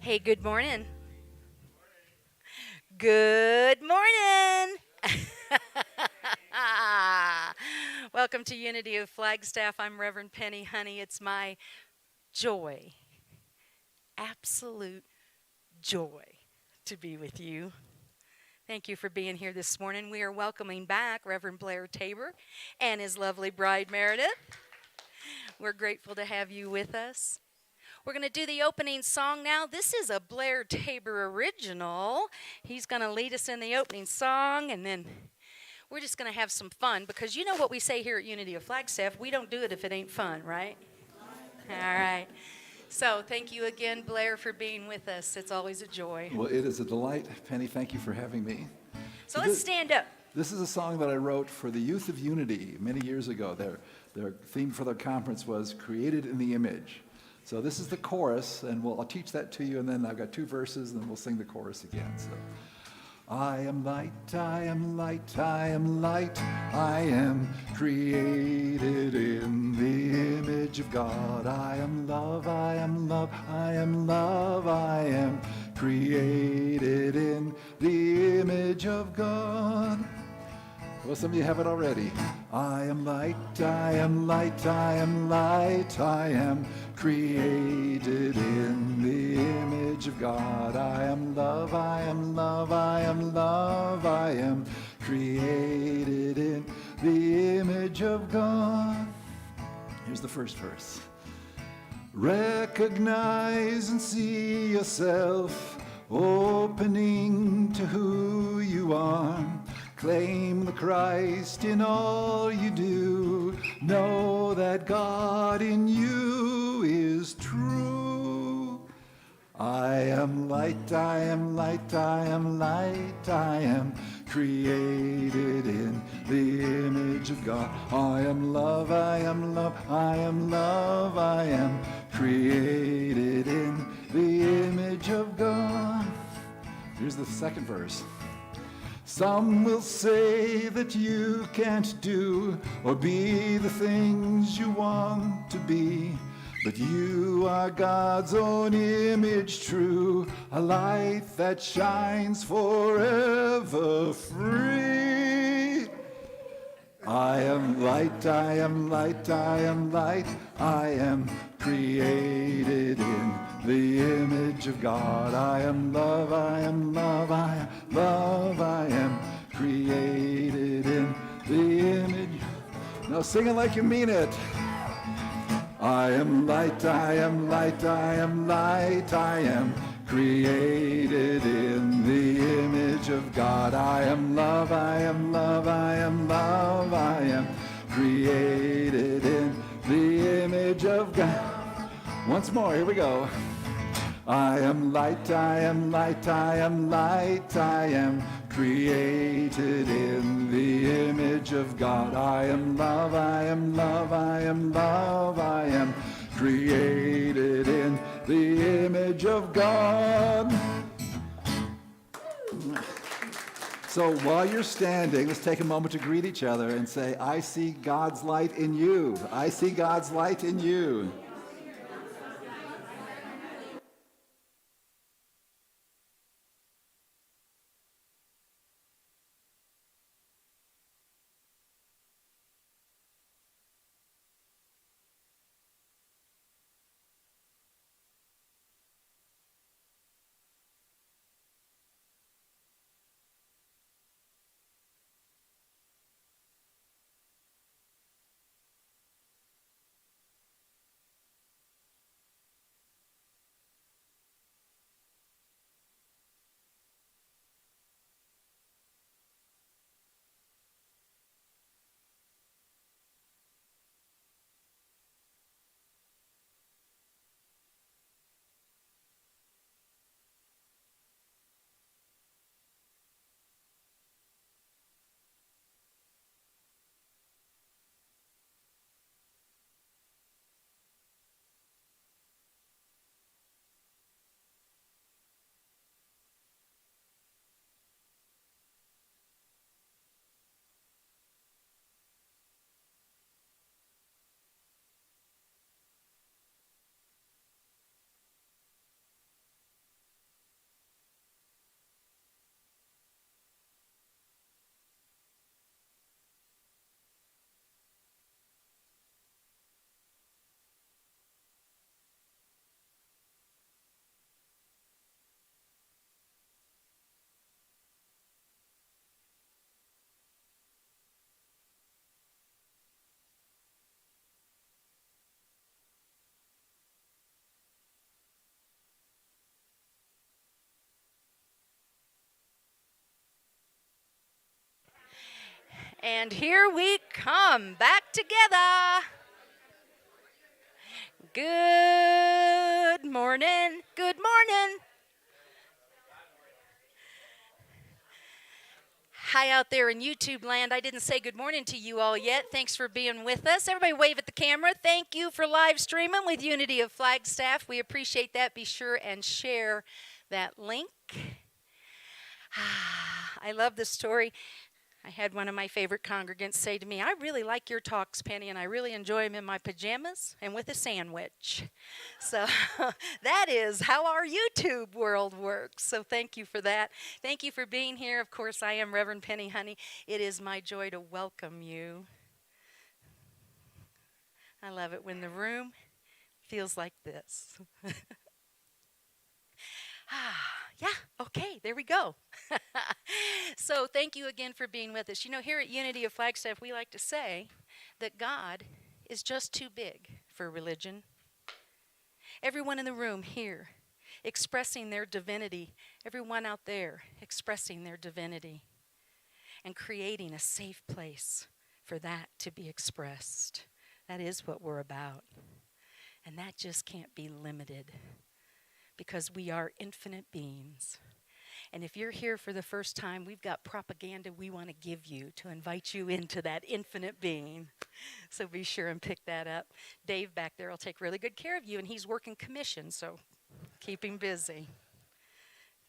Hey, good morning. Good morning. Welcome to Unity of Flagstaff. I'm Reverend Penny Honey. It's my joy, absolute joy, to be with you. Thank you for being here this morning. We are welcoming back Reverend Blair Tabor and his lovely bride Meredith. We're grateful to have you with us. We're going to do the opening song now. This is a Blair Tabor original. He's going to lead us in the opening song, and then we're just going to have some fun because you know what we say here at Unity of Flagstaff. We don't do it if it ain't fun, right? All right. So thank you again, Blair, for being with us. It's always a joy. Well, it is a delight. Penny, thank you for having me. So let's stand up. This is a song that I wrote for the Youth of Unity many years ago. Their theme for their conference was Created in the Image. So this is the chorus, and I'll teach that to you, and then I've got two verses, and then we'll sing the chorus again. So, I am light, I am light, I am light, I am created in the image of God. I am love, I am love, I am love, I am created in the image of God. Well, some of you have it already. I am light, I am light, I am light, I am created in the image of God. I am love, I am love, I am love, I am created in the image of God. Here's the first verse. Recognize and see yourself opening to who you are. Claim the Christ in all you do. Know that God in you is true. I am light, I am light, I am light, I am created in the image of God. I am love, I am love, I am love, I am created in the image of God. Here's the second verse. Some will say that you can't do or be the things you want to be, but you are God's own image true, a light that shines forever free. I am light, I am light, I am light, I am created in the image of God. I am love, I am love, I am love, I am created in the image. Now sing it like you mean it. I am light, I am light, I am light, I am created in the image of God. I am love, I am love, I am love, I am created in the image of God. Once more, here we go. I am light, I am light, I am light, I am created in the image of God. I am love, I am love, I am love, I am created in the image of God. So while you're standing, let's take a moment to greet each other and say, I see God's light in you. I see God's light in you. And here we come back together. Good morning. Good morning. Hi out there in YouTube land. I didn't say good morning to you all yet. Thanks for being with us. Everybody wave at the camera. Thank you for live streaming with Unity of Flagstaff. We appreciate that. Be sure and share that link. I love this story. I had one of my favorite congregants say to me, I really like your talks, Penny, and I really enjoy them in my pajamas and with a sandwich. So that is how our YouTube world works. So thank you for that. Thank you for being here. Of course, I am Reverend Penny Honey. It is my joy to welcome you. I love it when the room feels like this. Yeah, okay, there we go. So thank you again for being with us. You know, here at Unity of Flagstaff, we like to say that God is just too big for religion. Everyone in the room here expressing their divinity, everyone out there expressing their divinity, and creating a safe place for that to be expressed. That is what we're about. And that just can't be limited, because we are infinite beings. And if you're here for the first time, we've got propaganda we want to give you to invite you into that infinite being. So be sure and pick that up. Dave back there will take really good care of you, and he's working commission, so keep him busy.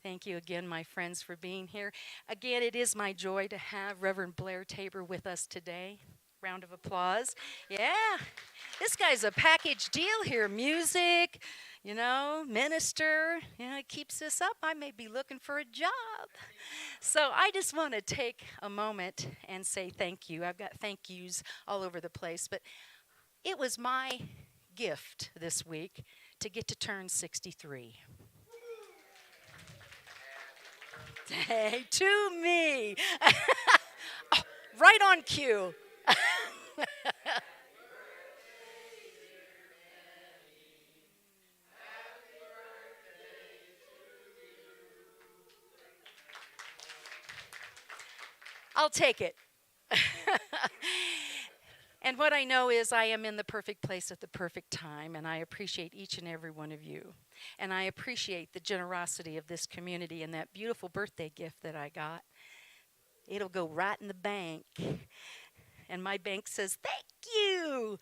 Thank you again, my friends, for being here. Again, it is my joy to have Reverend Blair Tabor with us today. Round of applause. Yeah, this guy's a package deal here. Music, you know, minister, you know, he keeps this up. I may be looking for a job. So I just want to take a moment and say thank you. I've got thank yous all over the place, but it was my gift this week to get to turn 63. Hey, to me. Oh, right on cue. I'll take it. And what I know is I am in the perfect place at the perfect time, and I appreciate each and every one of you. And I appreciate the generosity of this community and that beautiful birthday gift that I got. It'll go right in the bank. And my bank says, thank you.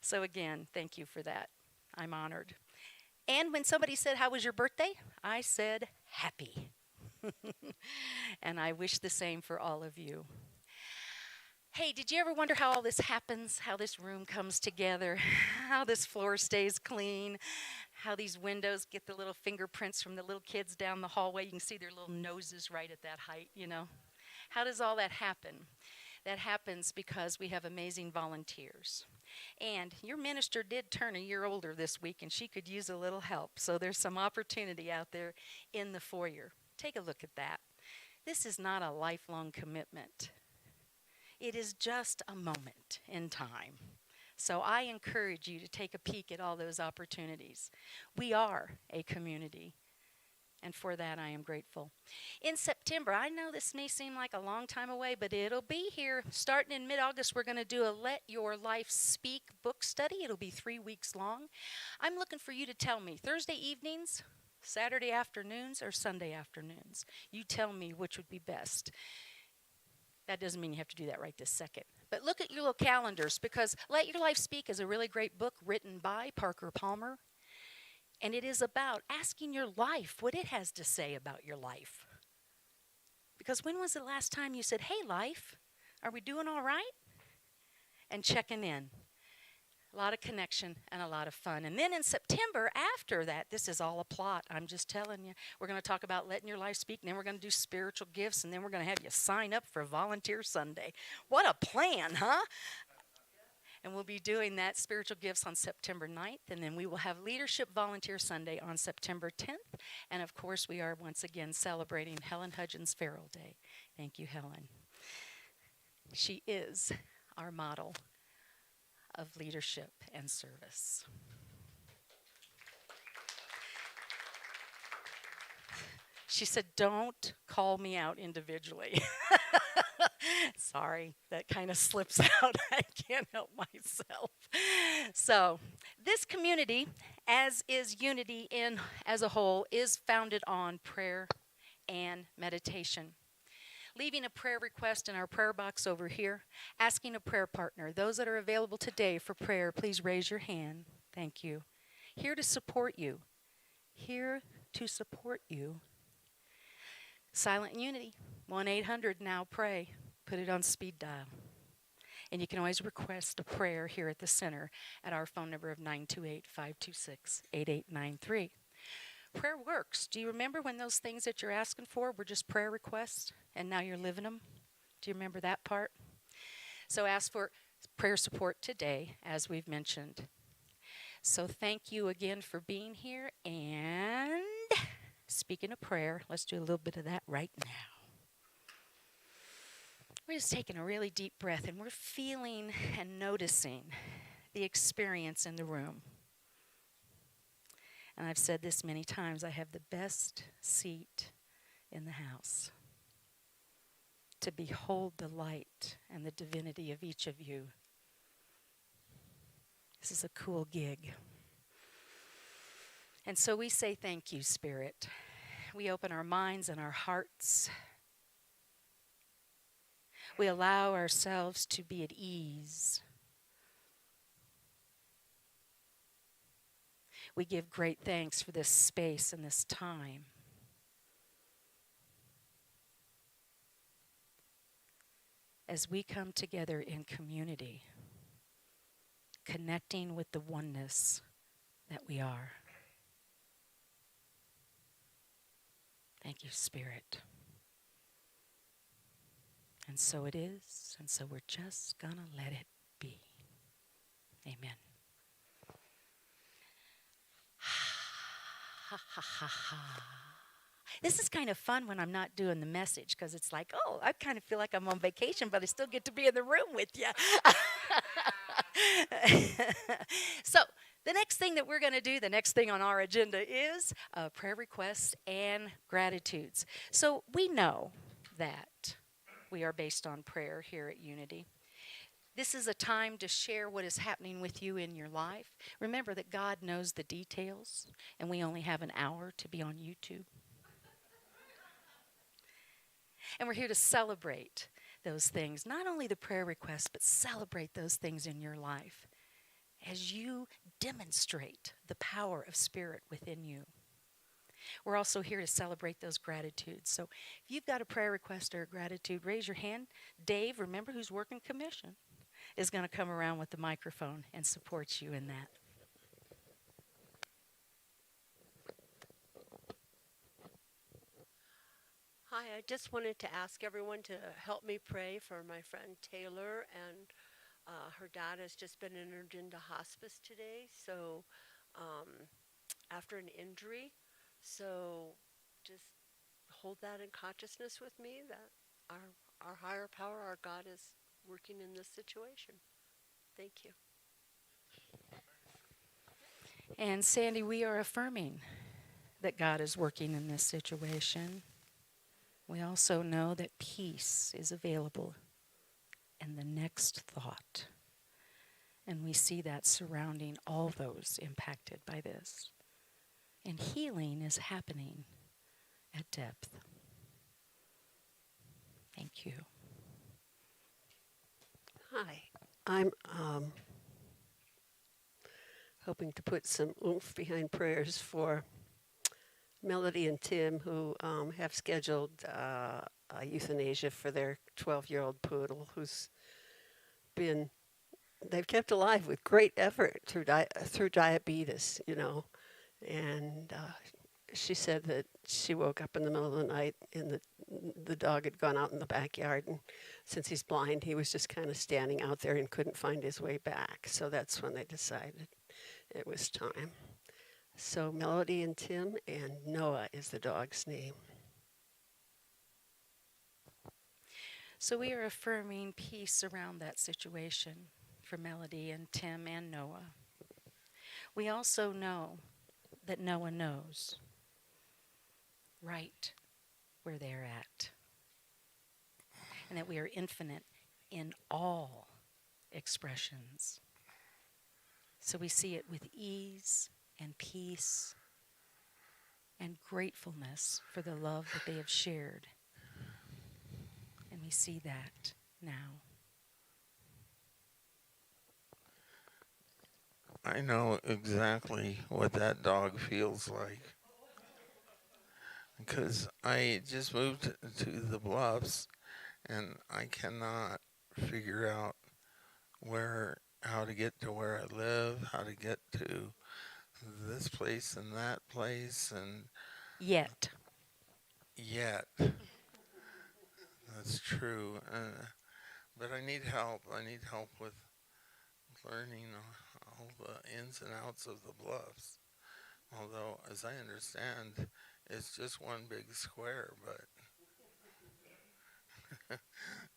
So again, thank you for that. I'm honored. And when somebody said, how was your birthday? I said, happy. And I wish the same for all of you. Hey, did you ever wonder how all this happens? How this room comes together? How this floor stays clean? How these windows get the little fingerprints from the little kids down the hallway? You can see their little noses right at that height, you know. How does all that happen? That happens because we have amazing volunteers. And your minister did turn a year older this week, and she could use a little help. So there's some opportunity out there in the foyer. Take a look at that. This is not a lifelong commitment. It is just a moment in time. So I encourage you to take a peek at all those opportunities. We are a community, and for that I am grateful. In September, I know this may seem like a long time away, but it'll be here. Starting in mid-August, we're going to do a Let Your Life Speak book study. It'll be 3 weeks long. I'm looking for you to tell me Thursday evenings, Saturday afternoons, or Sunday afternoons. You tell me which would be best. That doesn't mean you have to do that right this second. But look at your little calendars, because Let Your Life Speak is a really great book written by Parker Palmer. And it is about asking your life what it has to say about your life. Because when was the last time you said, hey, life, are we doing all right? And checking in. A lot of connection and a lot of fun. And then in September, after that, this is all a plot. I'm just telling you. We're going to talk about letting your life speak, and then we're going to do spiritual gifts, and then we're going to have you sign up for Volunteer Sunday. What a plan, huh? And we'll be doing that spiritual gifts on September 9th, and then we will have Leadership Volunteer Sunday on September 10th. And, of course, we are once again celebrating Helen Hudgens Farrell Day. Thank you, Helen. She is our model of leadership and service. She said, don't call me out individually. Sorry, that kind of slips out. I can't help myself. So, this community, as is unity in as a whole, is founded on prayer and meditation. Leaving a prayer request in our prayer box over here, asking a prayer partner. Those that are available today for prayer, please raise your hand. Thank you. Here to support you. Here to support you. Silent Unity, 1-800-NOW-PRAY. Put it on speed dial. And you can always request a prayer here at the center at our phone number of 928-526-8893. Prayer works. Do you remember when those things that you're asking for were just prayer requests and now you're living them? Do you remember that part? So ask for prayer support today, as we've mentioned. So thank you again for being here. And speaking of prayer, let's do a little bit of that right now. We're just taking a really deep breath and we're feeling and noticing the experience in the room. And I've said this many times, I have the best seat in the house to behold the light and the divinity of each of you. This is a cool gig. And so we say thank you, Spirit. We open our minds and our hearts. We allow ourselves to be at ease. We give great thanks for this space and this time. As we come together in community, connecting with the oneness that we are. Thank you, Spirit. And so it is, and so we're just going to let it be. Amen. Ha, ha, ha, ha. This is kind of fun when I'm not doing the message because it's like, oh, I kind of feel like I'm on vacation, but I still get to be in the room with you. So the next thing that we're going to do, the next thing on our agenda is prayer requests and gratitudes. So we know that we are based on prayer here at Unity. This is a time to share what is happening with you in your life. Remember that God knows the details, and we only have an hour to be on YouTube. And we're here to celebrate those things, not only the prayer requests, but celebrate those things in your life as you demonstrate the power of Spirit within you. We're also here to celebrate those gratitudes. So if you've got a prayer request or a gratitude, raise your hand. Dave, remember who's working commission, is going to come around with the microphone and support you in that. Hi, I just wanted to ask everyone to help me pray for my friend Taylor, and her dad has just been entered into hospice today, so after an injury. So just hold that in consciousness with me, that our higher power, our God, is working in this situation. Thank you. And Sandy, we are affirming that God is working in this situation. We also know that peace is available in the next thought. And we see that surrounding all those impacted by this. And healing is happening at depth. Thank you. Hi, I'm hoping to put some oomph behind prayers for Melody and Tim, who have scheduled euthanasia for their 12-year-old poodle, who's they've kept alive with great effort through diabetes, and she said that she woke up in the middle of the night and the dog had gone out in the backyard, and since he's blind, he was just kind of standing out there and couldn't find his way back. So that's when they decided it was time. So Melody and Tim, and Noah is the dog's name. So we are affirming peace around that situation for Melody and Tim and Noah. We also know that Noah knows right where they're at, and that we are infinite in all expressions. So we see it with ease and peace and gratefulness for the love that they have shared. And we see that now. I know exactly what that dog feels like. Because I just moved to the Bluffs and I cannot figure out how to get to where I live, how to get to this place and that place, and Yet. yet, that's true. But I need help. I need help with learning all the ins and outs of the Bluffs. Although, as I understand, it's just one big square, but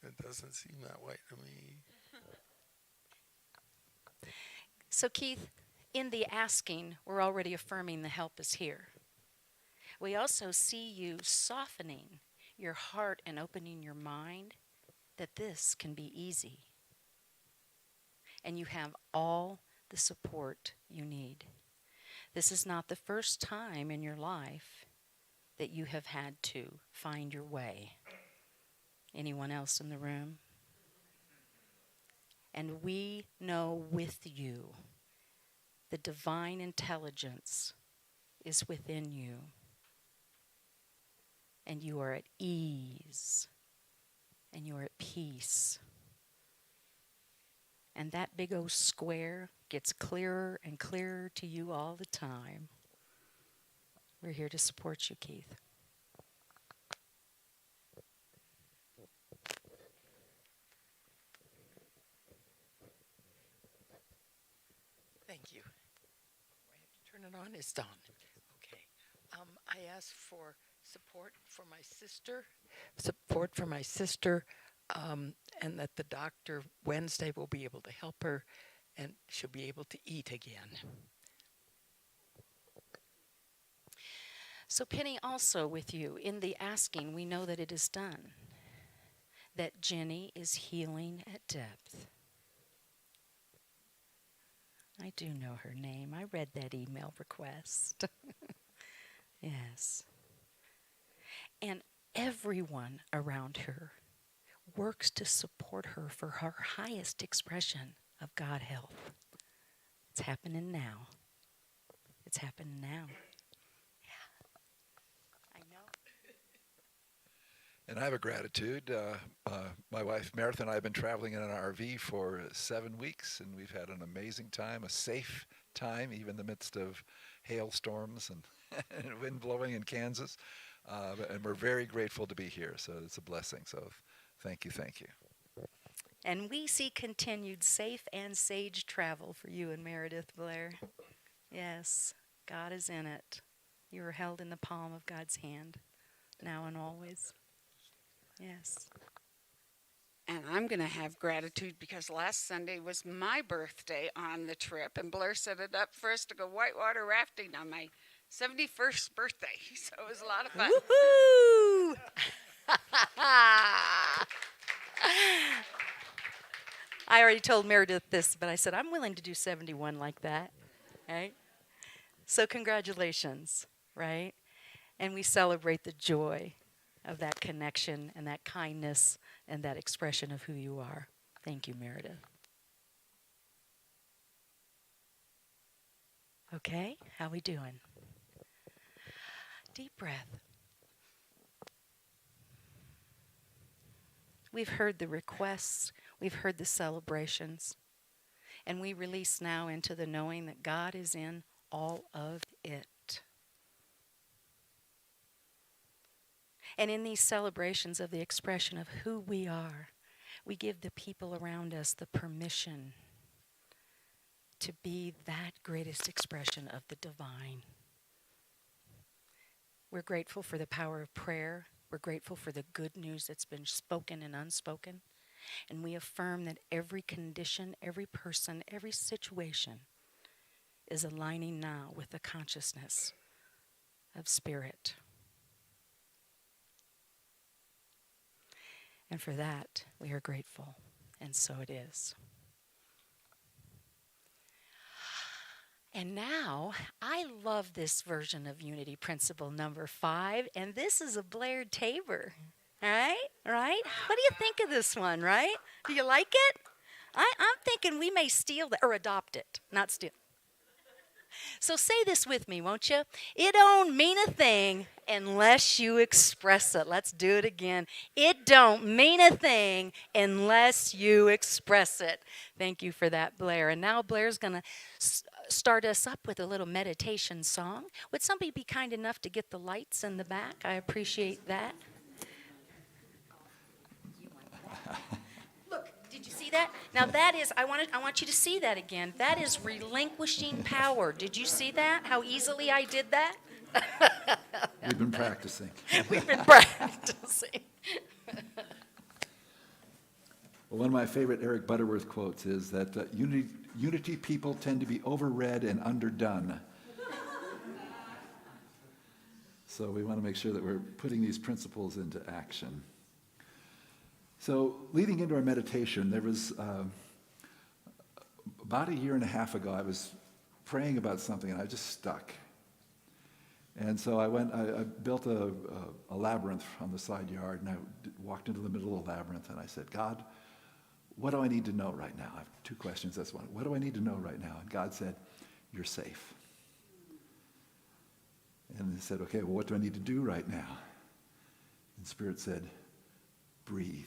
it doesn't seem that way to me. So, Keith, in the asking, we're already affirming the help is here. We also see you softening your heart and opening your mind that this can be easy. And you have all the support you need. This is not the first time in your life that you have had to find your way. Anyone else in the room? And we know with you the divine intelligence is within you. And you are at ease. And you are at peace. And that big old square gets clearer and clearer to you all the time. We're here to support you, Keith. Thank you. Do I have to turn it on? It's on. Okay. I asked for support for my sister, and that the doctor Wednesday will be able to help her, and she'll be able to eat again. So Penny, also with you, in the asking, we know that it is done. That Jenny is healing at depth. I do know her name. I read that email request. Yes. And everyone around her works to support her for her highest expression of God health. It's happening now. It's happening now. I know. And I have a gratitude. My wife Meredith and I have been traveling in an RV for 7 weeks, and we've had an amazing time, a safe time, even in the midst of hailstorms and, and wind blowing in Kansas. And we're very grateful to be here, so it's a blessing. So thank you, thank you. And we see continued safe and sage travel for you and Meredith Blair. Yes, God is in it. You are held in the palm of God's hand, now and always. Yes. And I'm going to have gratitude because last Sunday was my birthday on the trip, and Blair set it up for us to go whitewater rafting on my 71st birthday. So it was a lot of fun. Woohoo! I already told Meredith this, but I said, I'm willing to do 71 like that. Right? So congratulations, right? And we celebrate the joy of that connection and that kindness and that expression of who you are. Thank you, Meredith. Okay, how we doing? Deep breath. We've heard the requests, we've heard the celebrations, and we release now into the knowing that God is in all of it. And in these celebrations of the expression of who we are, we give the people around us the permission to be that greatest expression of the divine. We're grateful for the power of prayer. We're grateful for the good news that's been spoken and unspoken. And we affirm that every condition, every person, every situation is aligning now with the consciousness of spirit. And for that, we are grateful. And so it is. And now, I love this version of Unity Principle number 5, and this is a Blair Tabor. Right? Right? What do you think of this one, right? Do you like it? I'm thinking we may steal that, or adopt it, not steal. So say this with me, won't you? It don't mean a thing unless you express it. Let's do it again. It don't mean a thing unless you express it. Thank you for that, Blair. And now Blair's going to start us up with a little meditation song. Would somebody be kind enough to get the lights in the back? I appreciate that. Look, did you see that? Now that is, I want you to see that again. That is relinquishing power. Did you see that? How easily I did that? We've been practicing. We've been practicing. Well, one of my favorite Eric Butterworth quotes is that unity people tend to be overread and underdone. So we want to make sure that we're putting these principles into action. So leading into our meditation, there was about a year and a half ago, I was praying about something and I was just stuck. And so I built a labyrinth on the side yard, and I walked into the middle of the labyrinth and I said, God, what do I need to know right now? I have 2 questions, that's one. What do I need to know right now? And God said, you're safe. And he said, okay, well, what do I need to do right now? And Spirit said, breathe.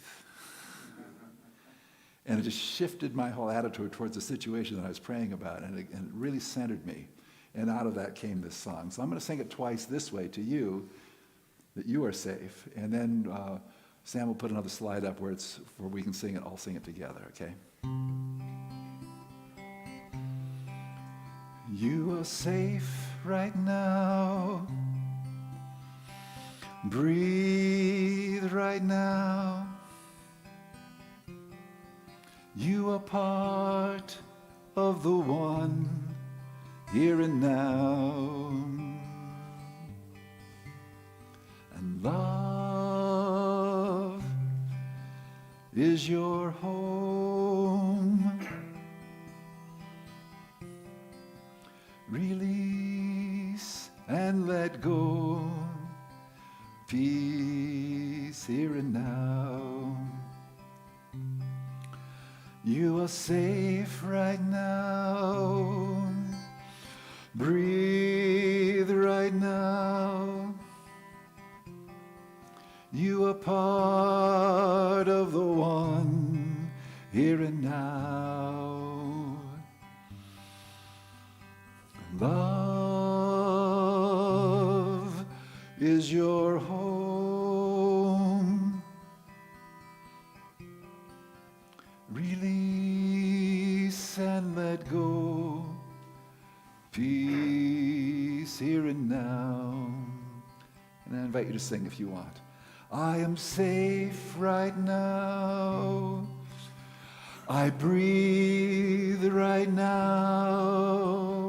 And it just shifted my whole attitude towards the situation that I was praying about, and it really centered me. And out of that came this song. So I'm going to sing it twice this way to you, that you are safe. And then Sam will put another slide up where we can sing it, all sing it together, okay? You are safe right now. Breathe right now. You are part of the one here and now. And love is your home. Release and let go. Peace here and now. You are safe right now. Breathe right now. You are part of the one here and now. Love is your home. Release and let go. Peace here and now. And I invite you to sing if you want. I am safe right now. I breathe right now.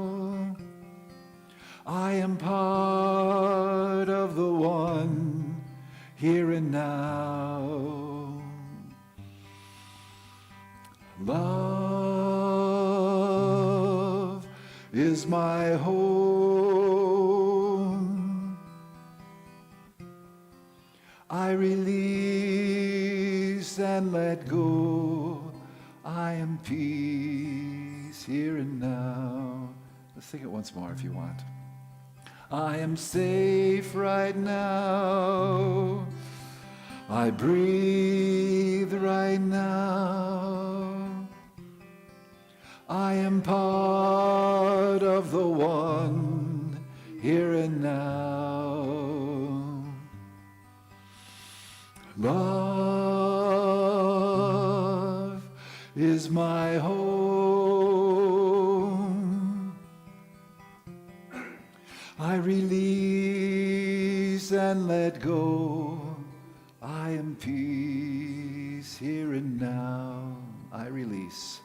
I am part of the one here and now. Love is my home. I release and let go. I am peace here and now. Let's sing it once more if you want. I am safe right now. I breathe right now. I am part of the one here and now. Love is my home. I release and let go. I am peace here and now. I release.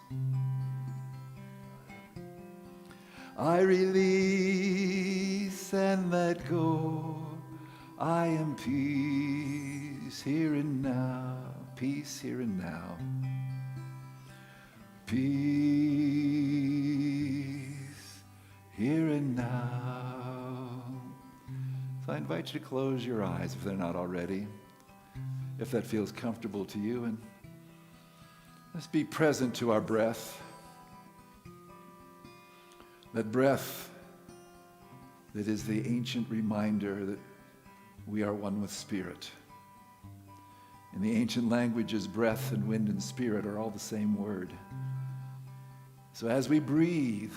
I release and let go. I am peace here and now. Peace here and now. peace here and now. So I invite you to close your eyes if they're not already, if that feels comfortable to you, and let's be present to our breath. That breath that is the ancient reminder that we are one with Spirit. In the ancient languages, breath and wind and spirit are all the same word. So as we breathe,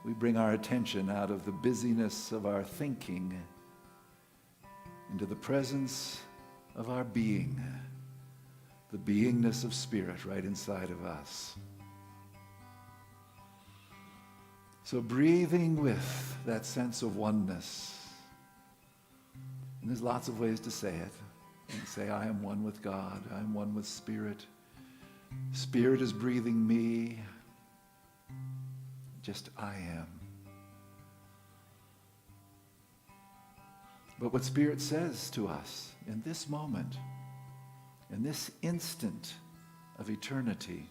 we bring our attention out of the busyness of our thinking into the presence of our being, the beingness of Spirit right inside of us. So breathing with that sense of oneness. And there's lots of ways to say it. You can say, I am one with God. I am one with Spirit. Spirit is breathing me. Just I am. But what Spirit says to us in this moment, in this instant of eternity,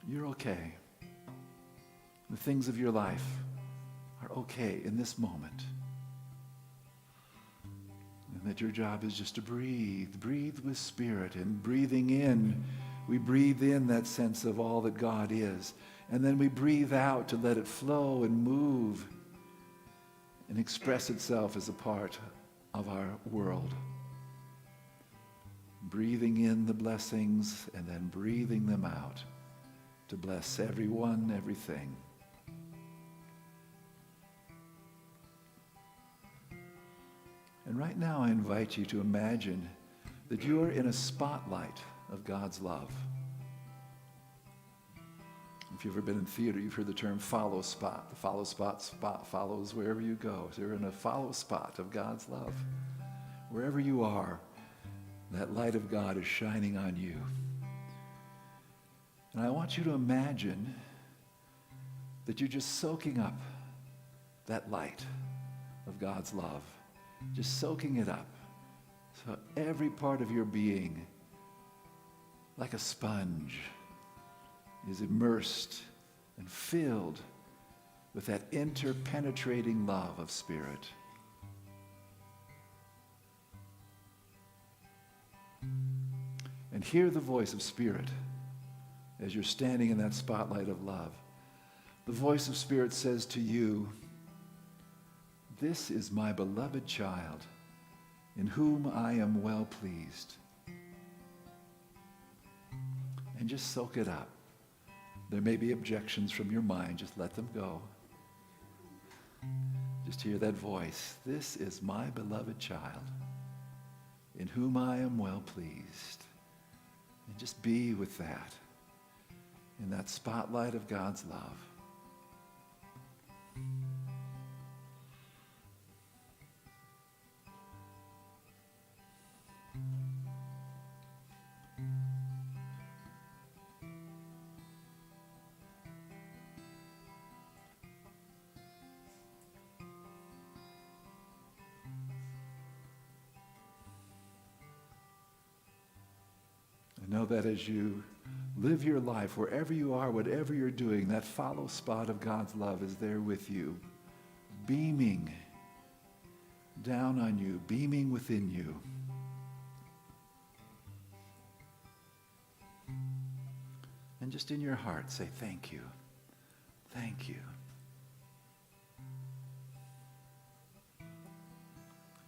you're okay. The things of your life are okay in this moment. And that your job is just to breathe. Breathe with Spirit. And breathing in, we breathe in that sense of all that God is. And then we breathe out to let it flow and move and express itself as a part of our world. Breathing in the blessings and then breathing them out to bless everyone, everything. And right now I invite you to imagine that you are in a spotlight of God's love. If you've ever been in theater, you've heard the term follow spot. The follow spot follows wherever you go. So you're in a follow spot of God's love. Wherever you are, that light of God is shining on you. And I want you to imagine that you're just soaking up that light of God's love. Just soaking it up. So every part of your being, like a sponge, is immersed and filled with that interpenetrating love of Spirit. And hear the voice of Spirit as you're standing in that spotlight of love. The voice of Spirit says to you, "This is my beloved child, in whom I am well pleased." And just soak it up. There may be objections from your mind. Just let them go. Just hear that voice. "This is my beloved child, in whom I am well pleased." And just be with that, in that spotlight of God's love. Know that as you live your life, wherever you are, whatever you're doing, that follow spot of God's love is there with you, beaming down on you, beaming within you. And just in your heart, say, "Thank you. Thank you."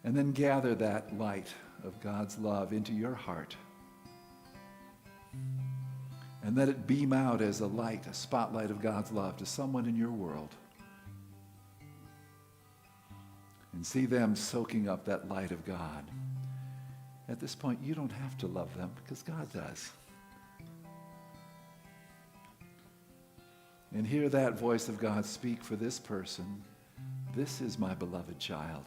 And then gather that light of God's love into your heart. And let it beam out as a light, a spotlight of God's love to someone in your world. And see them soaking up that light of God. At this point, you don't have to love them because God does. And hear that voice of God speak for this person. "This is my beloved child,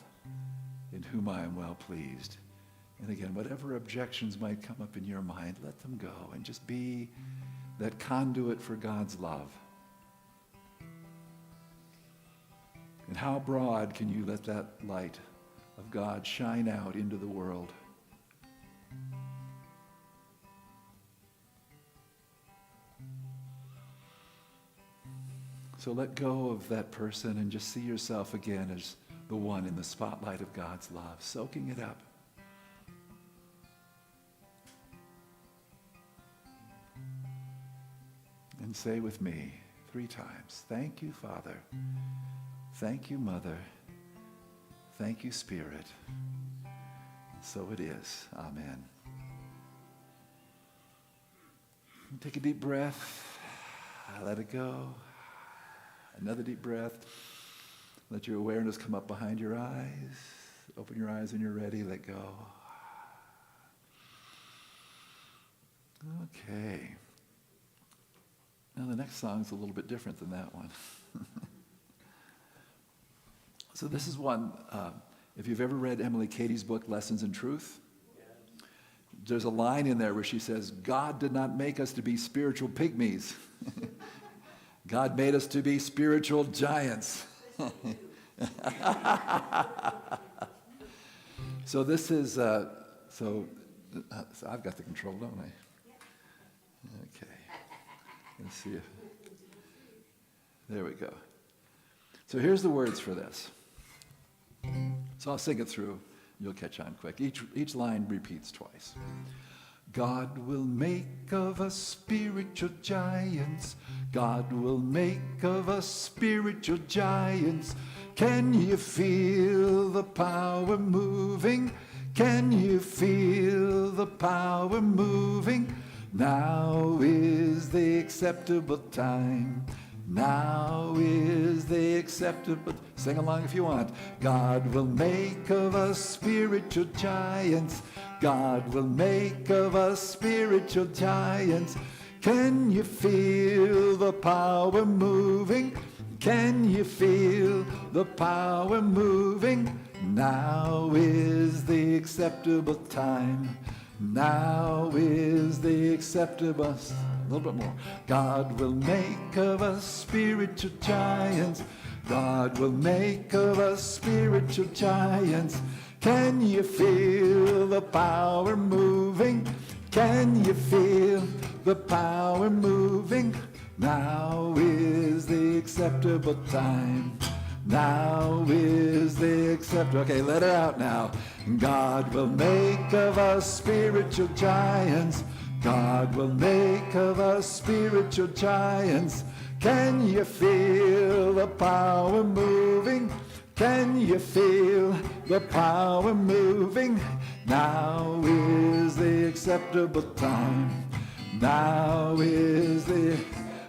in whom I am well pleased." And again, whatever objections might come up in your mind, let them go and just be that conduit for God's love. And how broad can you let that light of God shine out into the world? So let go of that person and just see yourself again as the one in the spotlight of God's love, soaking it up. And say with me 3 times, thank you, Father. Thank you, Mother. Thank you, Spirit. So it is. Amen. Take a deep breath. Let it go. Another deep breath. Let your awareness come up behind your eyes. Open your eyes when you're ready. Let go. Okay. Now the next song is a little bit different than that one. So this is one, if you've ever read Emily Cady's book, Lessons in Truth, there's a line in there where she says, God did not make us to be spiritual pygmies. God made us to be spiritual giants. So this is, so I've got the control, don't I? Okay. Let's see if, there we go. So here's the words for this. So I'll sing it through. You'll catch on quick. Each line repeats twice. God will make of us spiritual giants. God will make of us spiritual giants. Can you feel the power moving? Can you feel the power moving? Now is the acceptable time. Now is the acceptable. Sing along if you want. God will make of us spiritual giants. God will make of us spiritual giants. Can you feel the power moving? Can you feel the power moving? Now is the acceptable time. Now is the acceptable. A little bit more. God will make of us spiritual giants. God will make of us spiritual giants. Can you feel the power moving? Can you feel the power moving? Now is the acceptable time. Now is the acceptable. Okay, let it out now. God will make of us spiritual giants. God will make of us spiritual giants. Can you feel the power moving? Can you feel the power moving? Now is the acceptable time. Now is the...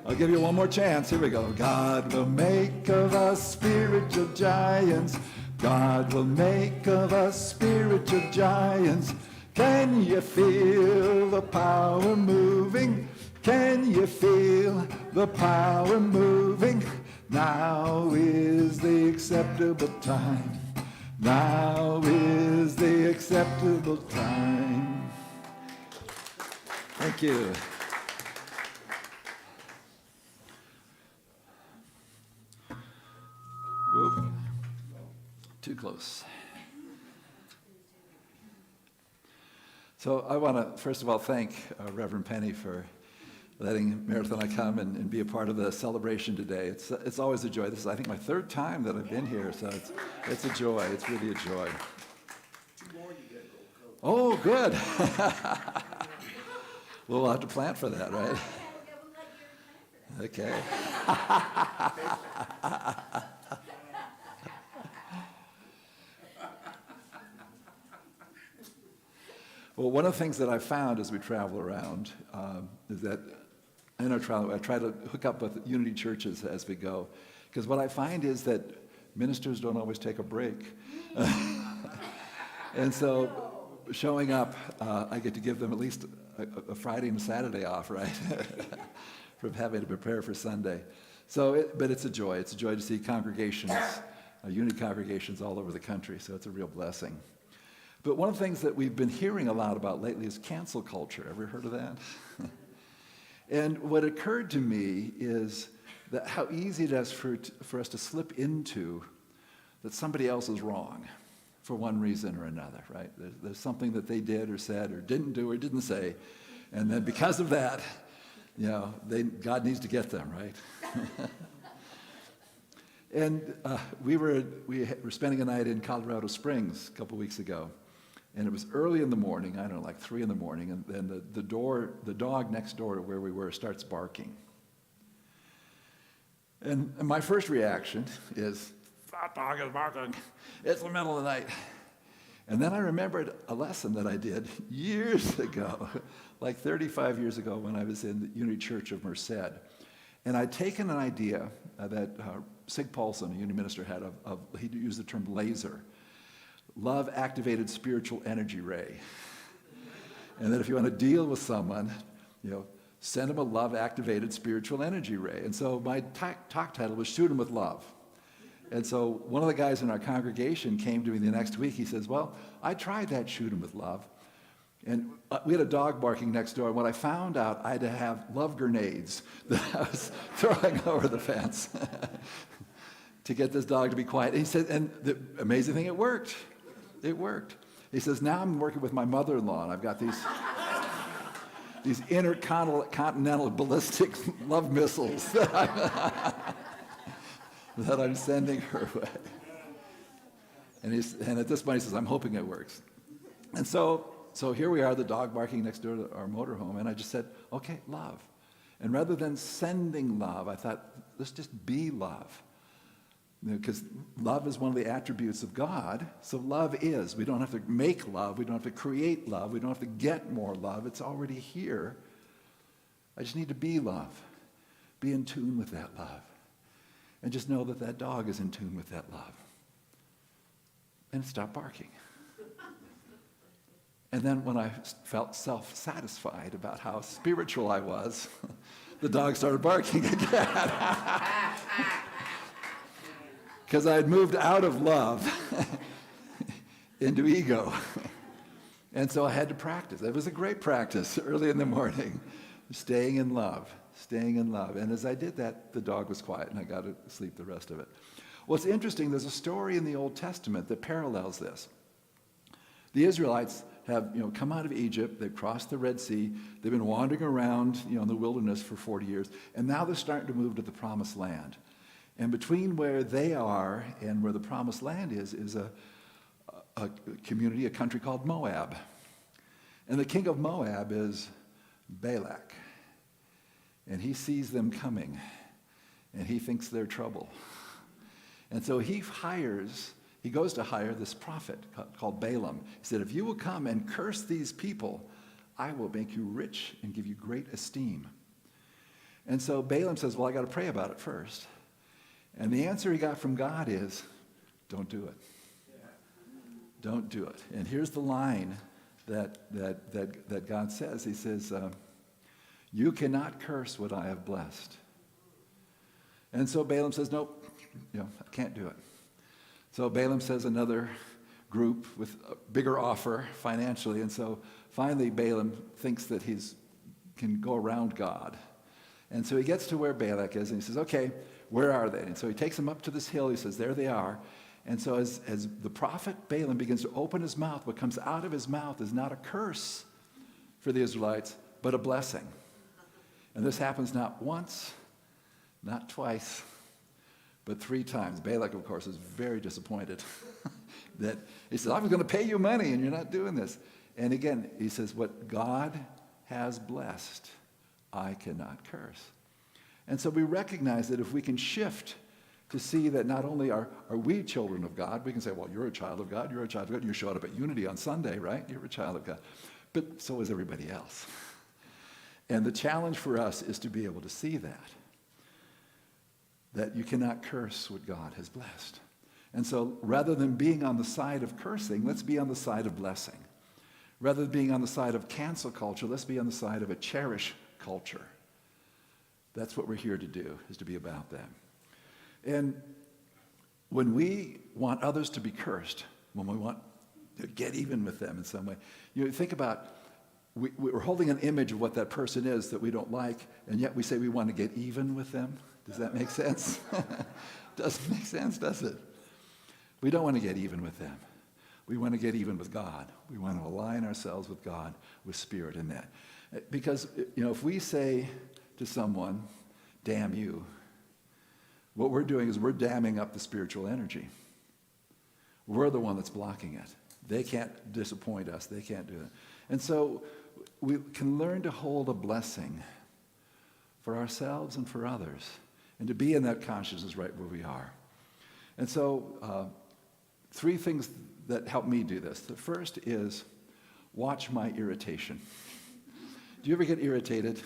I'll give you one more chance. Here we go. God will make of us spiritual giants. God will make of us spiritual giants. Can you feel the power moving? Can you feel the power moving? Now is the acceptable time. Now is the acceptable time. Thank you. Whoop. Too close. So I want to, first of all, thank Reverend Penny for letting Meredith and I come and be a part of the celebration today. It's always a joy. This is, I think, my 3rd time that I've been here, so it's a joy. It's really a joy. Oh, good. We'll have to plan for that, right? Okay. Well, one of the things that I found as we travel around is that in our travel, I try to hook up with Unity churches as we go. Because what I find is that ministers don't always take a break. And so showing up, I get to give them at least a Friday and a Saturday off, right? From having to prepare for Sunday. But it's a joy. It's a joy to see congregations, Unity congregations all over the country. So it's a real blessing. But one of the things that we've been hearing a lot about lately is cancel culture. Ever heard of that? And what occurred to me is that how easy it is for us to slip into that somebody else is wrong for one reason or another, right? There's something that they did or said or didn't do or didn't say, and then because of that, God needs to get them, right? And we were spending a night in Colorado Springs a couple weeks ago. And it was early in the morning, I don't know, like 3 in the morning, and then the dog next door to where we were starts barking. And my first reaction is, that dog is barking. It's the middle of the night. And then I remembered a lesson that I did years ago, like 35 years ago when I was in the Unity Church of Merced. And I'd taken an idea that Sig Paulson, a Unity minister, had he used the term laser, love-activated spiritual energy ray. And that if you want to deal with someone, send them a love-activated spiritual energy ray. And so my talk title was Shoot 'em with Love. And so one of the guys in our congregation came to me the next week. He says, well, I tried that Shoot 'em with Love. And we had a dog barking next door. And when I found out, I had to have love grenades that I was throwing over the fence to get this dog to be quiet. And he said, and the amazing thing, it worked. It worked. He says, now I'm working with my mother-in-law, and I've got these intercontinental ballistic love missiles that I'm sending her way. And at this point he says, I'm hoping it works. And so here we are, the dog barking next door to our motorhome, and I just said, okay, love. And rather than sending love, I thought, let's just be love. Because love is one of the attributes of God, so love is. We don't have to make love, we don't have to create love, we don't have to get more love, it's already here. I just need to be love, be in tune with that love, and just know that that dog is in tune with that love. And stop barking. And then when I felt self-satisfied about how spiritual I was, the dog started barking again. Because I had moved out of love into ego. And so I had to practice. It was a great practice early in the morning, staying in love. And as I did that, the dog was quiet, and I got to sleep the rest of it. Well, it's interesting. There's a story in the Old Testament that parallels this. The Israelites have come out of Egypt. They've crossed the Red Sea. They've been wandering around in the wilderness for 40 years. And now they're starting to move to the Promised Land. And between where they are and where the Promised Land is a community, a country called Moab. And the king of Moab is Balak. And he sees them coming, and he thinks they're trouble. And so he goes to hire this prophet called Balaam. He said, if you will come and curse these people, I will make you rich and give you great esteem. And so Balaam says, well, I got to pray about it first. And the answer he got from God is, don't do it. Don't do it. And here's the line that God says. He says, you cannot curse what I have blessed. And so Balaam says, nope, I can't do it. So Balaam says another group with a bigger offer financially. And so finally Balaam thinks that he can go around God. And so he gets to where Balak is, and he says, okay, where are they? And so he takes them up to this hill. He says, there they are. And so as the prophet Balaam begins to open his mouth, what comes out of his mouth is not a curse for the Israelites, but a blessing. And this happens not once, not twice, but 3 times. Balak, of course, is very disappointed that he says, I was going to pay you money, and you're not doing this. And again, he says, what God has blessed, I cannot curse. And so we recognize that if we can shift to see that not only are we children of God, we can say, well, you're a child of God, you're a child of God, you showed up at Unity on Sunday, right? You're a child of God. But so is everybody else. And the challenge for us is to be able to see that you cannot curse what God has blessed. And so rather than being on the side of cursing, let's be on the side of blessing. Rather than being on the side of cancel culture, let's be on the side of a cherish culture. That's what we're here to do, is to be about that. And when we want others to be cursed, when we want to get even with them in some way, think about, we're holding an image of what that person is that we don't like, and yet we say we want to get even with them. Does that make sense? Doesn't make sense, does it? We don't want to get even with them. We want to get even with God. We want to align ourselves with God, with spirit in that. Because, if we say to someone, damn you, what we're doing is we're damming up the spiritual energy. We're the one that's blocking it. They can't disappoint us. They can't do it. And so we can learn to hold a blessing for ourselves and for others, and to be in that consciousness right where we are. And so 3 things that help me do this. The first is watch my irritation. Do you ever get irritated?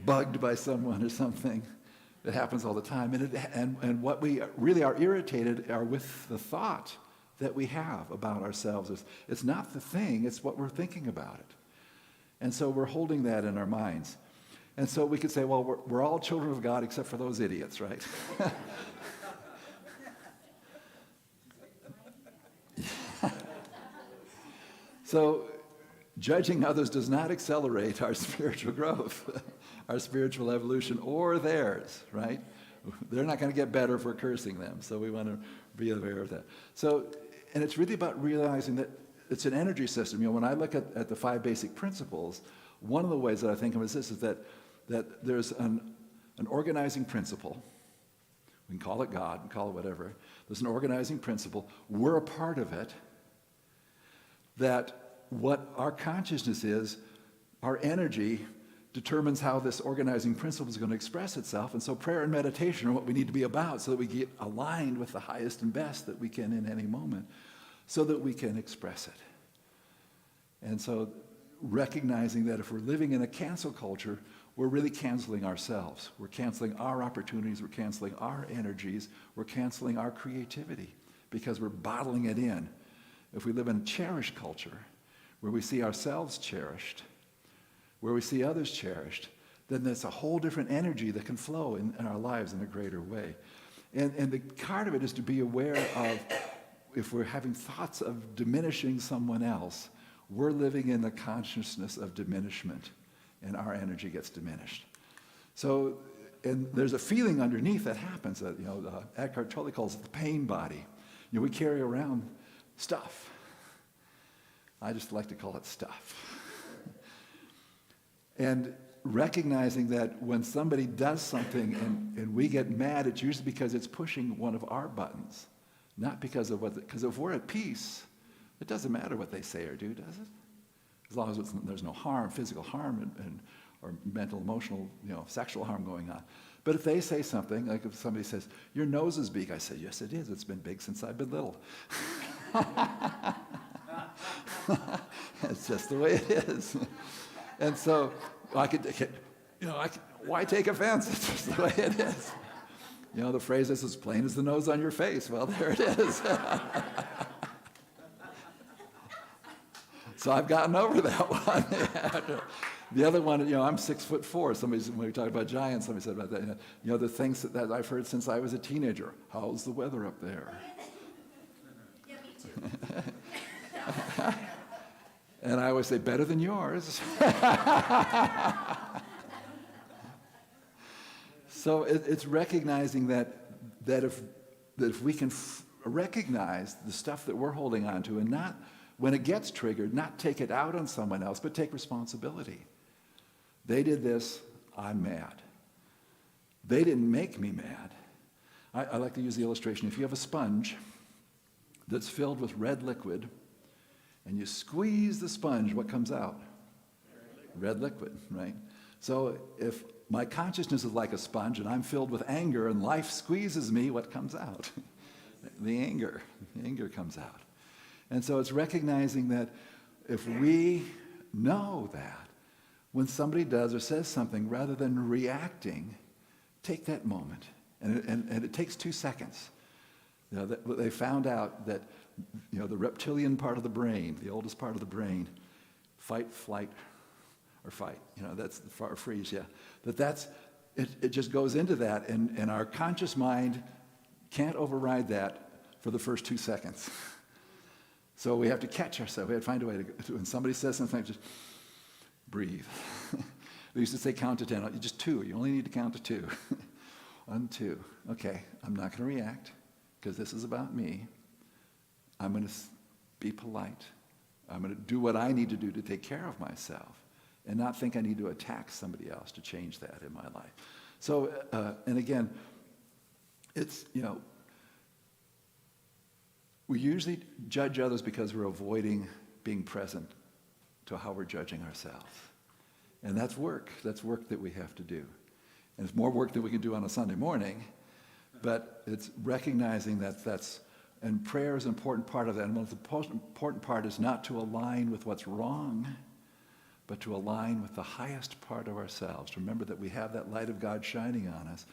Bugged by someone or something? It happens all the time. And what we really are irritated are with the thought that we have about ourselves. It's not the thing, it's what we're thinking about it. And so we're holding that in our minds. And so we could say, well, we're all children of God except for those idiots, right? So judging others does not accelerate our spiritual growth, our spiritual evolution, or theirs, right? They're not going to get better if we're cursing them, so we want to be aware of that. So, and it's really about realizing that it's an energy system. You know, when I look at the 5 basic principles, one of the ways that I think of it is this, is that there's an organizing principle. We can call it God, we can call it whatever. There's an organizing principle. We're a part of it. That what our consciousness is, our energy, determines how this organizing principle is going to express itself. And so prayer and meditation are what we need to be about so that we get aligned with the highest and best that we can in any moment so that we can express it. And so recognizing that if we're living in a cancel culture, we're really canceling ourselves. We're canceling our opportunities. We're canceling our energies. We're canceling our creativity because we're bottling it in. If we live in a cherish culture, where we see ourselves cherished, where we see others cherished, then there's a whole different energy that can flow in our lives in a greater way. And the part of it is to be aware of, if we're having thoughts of diminishing someone else, we're living in the consciousness of diminishment, and our energy gets diminished. So, and there's a feeling underneath that happens that, Eckhart Tolle calls it the pain body. We carry around stuff. I just like to call it stuff. And recognizing that when somebody does something and we get mad, it's usually because it's pushing one of our buttons, not because of because if we're at peace, it doesn't matter what they say or do, does it? As long as there's no harm, physical harm, or mental, emotional, sexual harm going on. But if they say something, like if somebody says, your nose is big, I say, yes, it is. It's been big since I've been little. It's just the way it is. And so why take offense? It's just the way it is. The phrase is as plain as the nose on your face. Well, there it is. So I've gotten over that one. The other one, I'm 6'4". When we talk about giants, somebody said about that. The things that I've heard since I was a teenager. How's the weather up there? And I always say, better than yours. So it's recognizing that if we can recognize the stuff that we're holding on to, and not, when it gets triggered, not take it out on someone else, but take responsibility. They did this, I'm mad. They didn't make me mad. I like to use the illustration. If you have a sponge that's filled with red liquid, and you squeeze the sponge, what comes out? Red liquid, right? So if my consciousness is like a sponge and I'm filled with anger and life squeezes me, what comes out? The anger. The anger comes out. And so it's recognizing that if we know that when somebody does or says something, rather than reacting, take that moment. And it takes 2 seconds. They found out that the reptilian part of the brain, the oldest part of the brain, fight, flight, or fight. That's the freeze. Yeah, it just goes into that, and our conscious mind can't override that for the first 2 seconds. So we have to catch ourselves. We have to find a way to. When somebody says something, just breathe. We used to say count to 10. Just 2. You only need to count to 2. 1, 2. Okay, I'm not going to react because this is about me. I'm going to be polite. I'm going to do what I need to do to take care of myself and not think I need to attack somebody else to change that in my life. So, and again, it's, we usually judge others because we're avoiding being present to how we're judging ourselves. And that's work. That's work that we have to do. And it's more work than we can do on a Sunday morning, but it's recognizing and prayer is an important part of that. And the most important part is not to align with what's wrong, but to align with the highest part of ourselves. Remember that we have that light of God shining on us.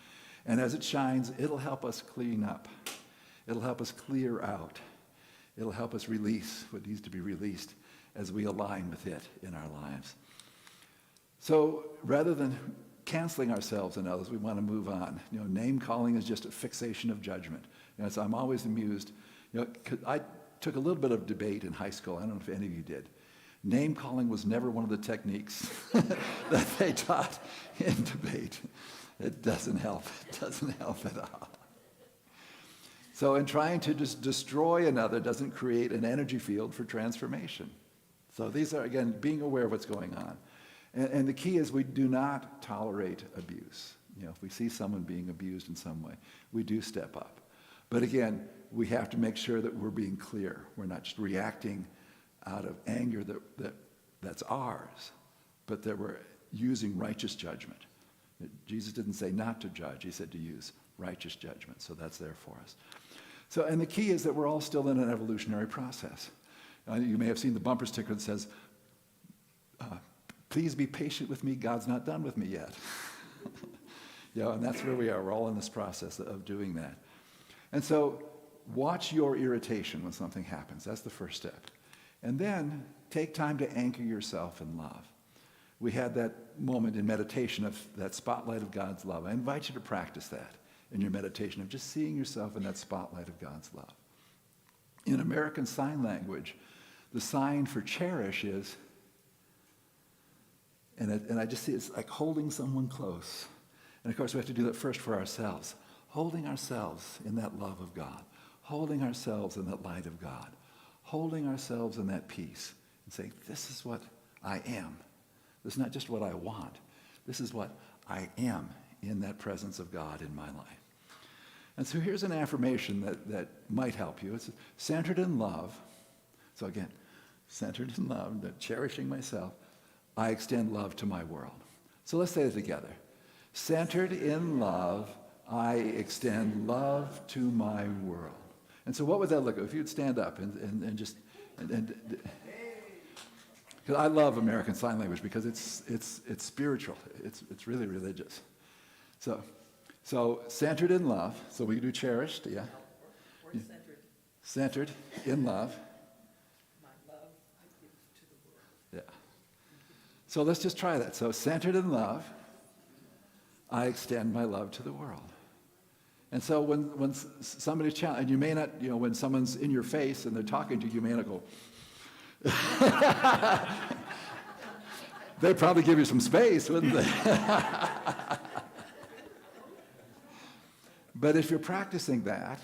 And as it shines, it'll help us clean up. It'll help us clear out. It'll help us release what needs to be released as we align with it in our lives. So rather than canceling ourselves and others, we want to move on. Name calling is just a fixation of judgment. So I'm always amused. 'Cause I took a little bit of debate in high school. I don't know if any of you did. Name calling was never one of the techniques that they taught in debate. It doesn't help. It doesn't help at all. So in trying to just destroy another doesn't create an energy field for transformation. So these are, again, being aware of what's going on. And the key is we do not tolerate abuse. If we see someone being abused in some way, we do step up. But again, we have to make sure that we're being clear. We're not just reacting out of anger that's ours, but that we're using righteous judgment. Jesus didn't say not to judge. He said to use righteous judgment. So that's there for us. So, and the key is that we're all still in an evolutionary process. You may have seen the bumper sticker that says, please be patient with me, God's not done with me yet. And that's where we are. We're all in this process of doing that. And so watch your irritation when something happens. That's the first step. And then take time to anchor yourself in love. We had that moment in meditation of that spotlight of God's love. I invite you to practice that in your meditation of just seeing yourself in that spotlight of God's love. In American Sign Language, the sign for cherish is, and I just see it's like holding someone close. And of course we have to do that first for ourselves. Holding ourselves in that love of God. Holding ourselves in that light of God. Holding ourselves in that peace. And saying, this is what I am. This is not just what I want. This is what I am in that presence of God in my life. And so here's an affirmation that might help you. It's centered in love. So again, centered in love, that cherishing myself, I extend love to my world. So let's say it together. Centered in love, I extend love to my world. And so what would that look like? If you'd stand up and just... Because I love American Sign Language because it's spiritual. It's really religious. So centered in love. So we do cherished, yeah. We're centered. Centered in love. My love I give to the world. Yeah. So let's just try that. So centered in love, I extend my love to the world. And so when somebody's challenged, and you may not, when someone's in your face and they're talking to you, you may not go, they'd probably give you some space, wouldn't they? But if you're practicing that,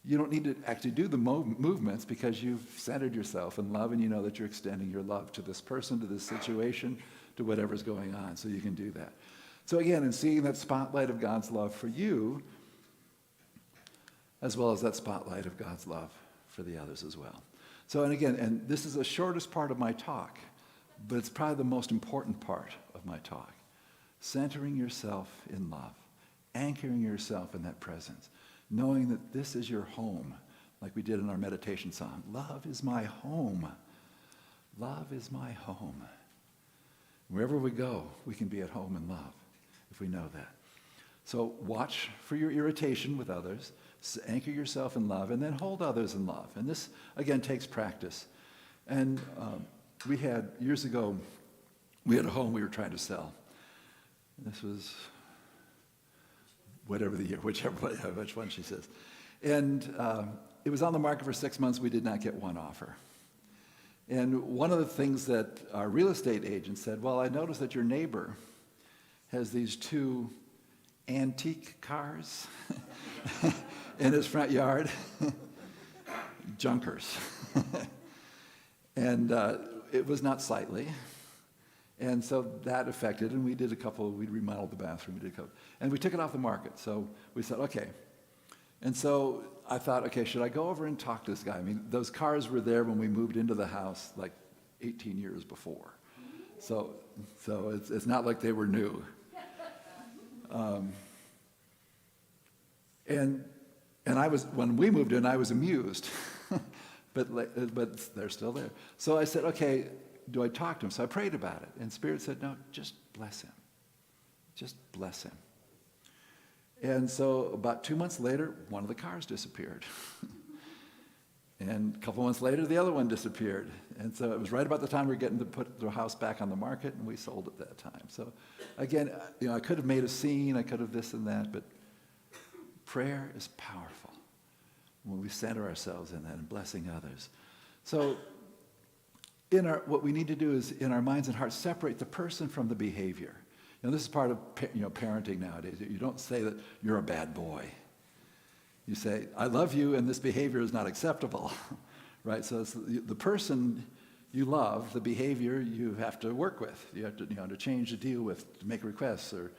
you don't need to actually do the movements because you've centered yourself in love and you know that you're extending your love to this person, to this situation, to whatever's going on, so you can do that. So again, in seeing that spotlight of God's love for you, as well as that spotlight of God's love for the others as well. So, and again, and this is the shortest part of my talk, but it's probably the most important part of my talk. Centering yourself in love, anchoring yourself in that presence, knowing that this is your home, like we did in our meditation song. Love is my home. Love is my home. Wherever we go, we can be at home in love, if we know that. So watch for your irritation with others, anchor yourself in love, and then hold others in love. And this, again, takes practice. And we had, years ago, we had a home we were trying to sell. This was whatever the year, which one she says. And it was on the market for 6 months. We did not get one offer. And one of the things that our real estate agent said, well, I noticed that your neighbor has these 2 antique cars in his front yard. Junkers. And it was not sightly. And so that affected, and we remodeled the bathroom, and we took it off the market. So we said, okay, And so I thought, okay, should I go over and talk to this guy? I mean, those cars were there when we moved into the house like 18 years before. So it's not like they were new. And I was, when we moved in, I was amused, but they're still there. So I said, okay, do I talk to him? So I prayed about it, and Spirit said, no, just bless him. Just bless him. And so about 2 months later, one of the cars disappeared. And a couple months later, the other one disappeared. And so it was right about the time we were getting to put the house back on the market, and we sold at that time. So again, I could have made a scene, I could have this and that, but prayer is powerful when we center ourselves in that and blessing others. So what we need to do is, in our minds and hearts, separate the person from the behavior. This is part of parenting nowadays. You don't say that you're a bad boy. You say, I love you, and this behavior is not acceptable, right? So it's the person you love, the behavior you have to work with. You have to, to change, to deal with, to make requests, or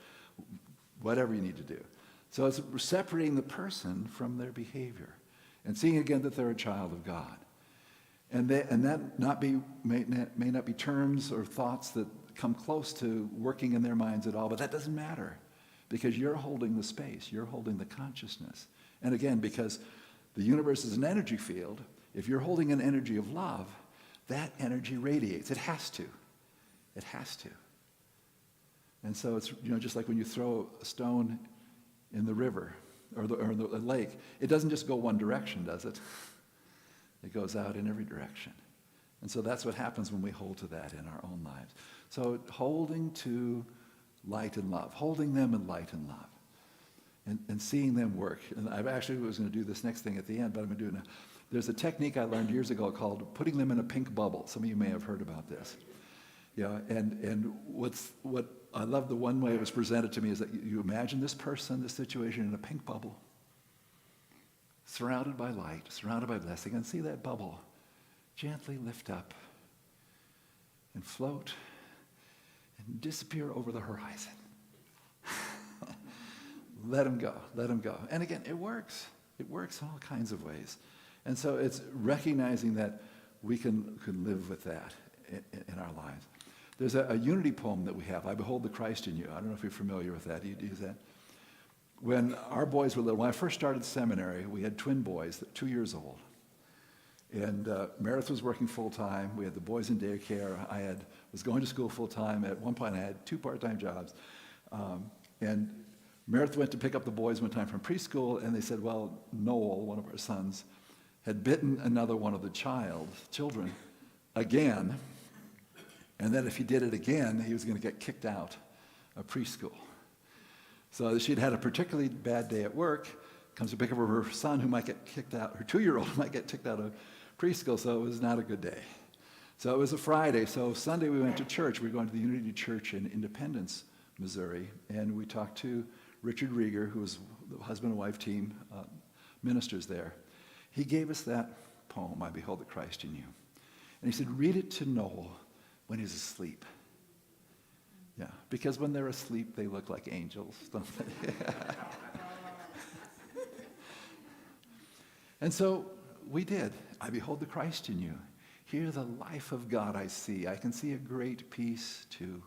whatever you need to do. So it's separating the person from their behavior and seeing again that they're a child of God. And that may not be terms or thoughts that come close to working in their minds at all, but that doesn't matter because you're holding the space, you're holding the consciousness. And again, because the universe is an energy field, if you're holding an energy of love, that energy radiates. It has to. It has to. And so it's just like when you throw a stone in the river or the lake, it doesn't just go one direction, does it? It goes out in every direction. And so that's what happens when we hold to that in our own lives. So holding to light and love, holding them in light and love, and seeing them work. And I actually was going to do this next thing at the end, but I'm going to do it now. There's a technique I learned years ago called putting them in a pink bubble. Some of you may have heard about this. And what I love, the one way it was presented to me is that you imagine this person, this situation in a pink bubble, surrounded by light, surrounded by blessing, and see that bubble gently lift up and float and disappear over the horizon. Let them go, let them go. And again, it works. It works in all kinds of ways. And so it's recognizing that we can live with that in our lives. There's a unity poem that we have, I Behold the Christ in You. I don't know if you're familiar with that. Do you use that? When our boys were little, when I first started seminary, we had twin boys, 2 years old. And Meredith was working full-time. We had the boys in daycare. I was going to school full-time. At one point, I had 2 part-time jobs. And Meredith went to pick up the boys one time from preschool, and they said, well, Noel, one of our sons, had bitten another one of the children again, and that if he did it again, he was going to get kicked out of preschool. So she'd had a particularly bad day at work, comes to pick up her son who might get kicked out, her 2-year-old might get kicked out of preschool, so it was not a good day. So it was a Friday, so Sunday we went to church. We were going to the Unity Church in Independence, Missouri, and we talked to Richard Rieger, who was the husband and wife team ministers there. He gave us that poem, I Behold the Christ in You. And he said, read it to Noel when he's asleep. Yeah, because when they're asleep, they look like angels, don't they? And so we did. I behold the Christ in you. Here the life of God I see. I can see a great peace too.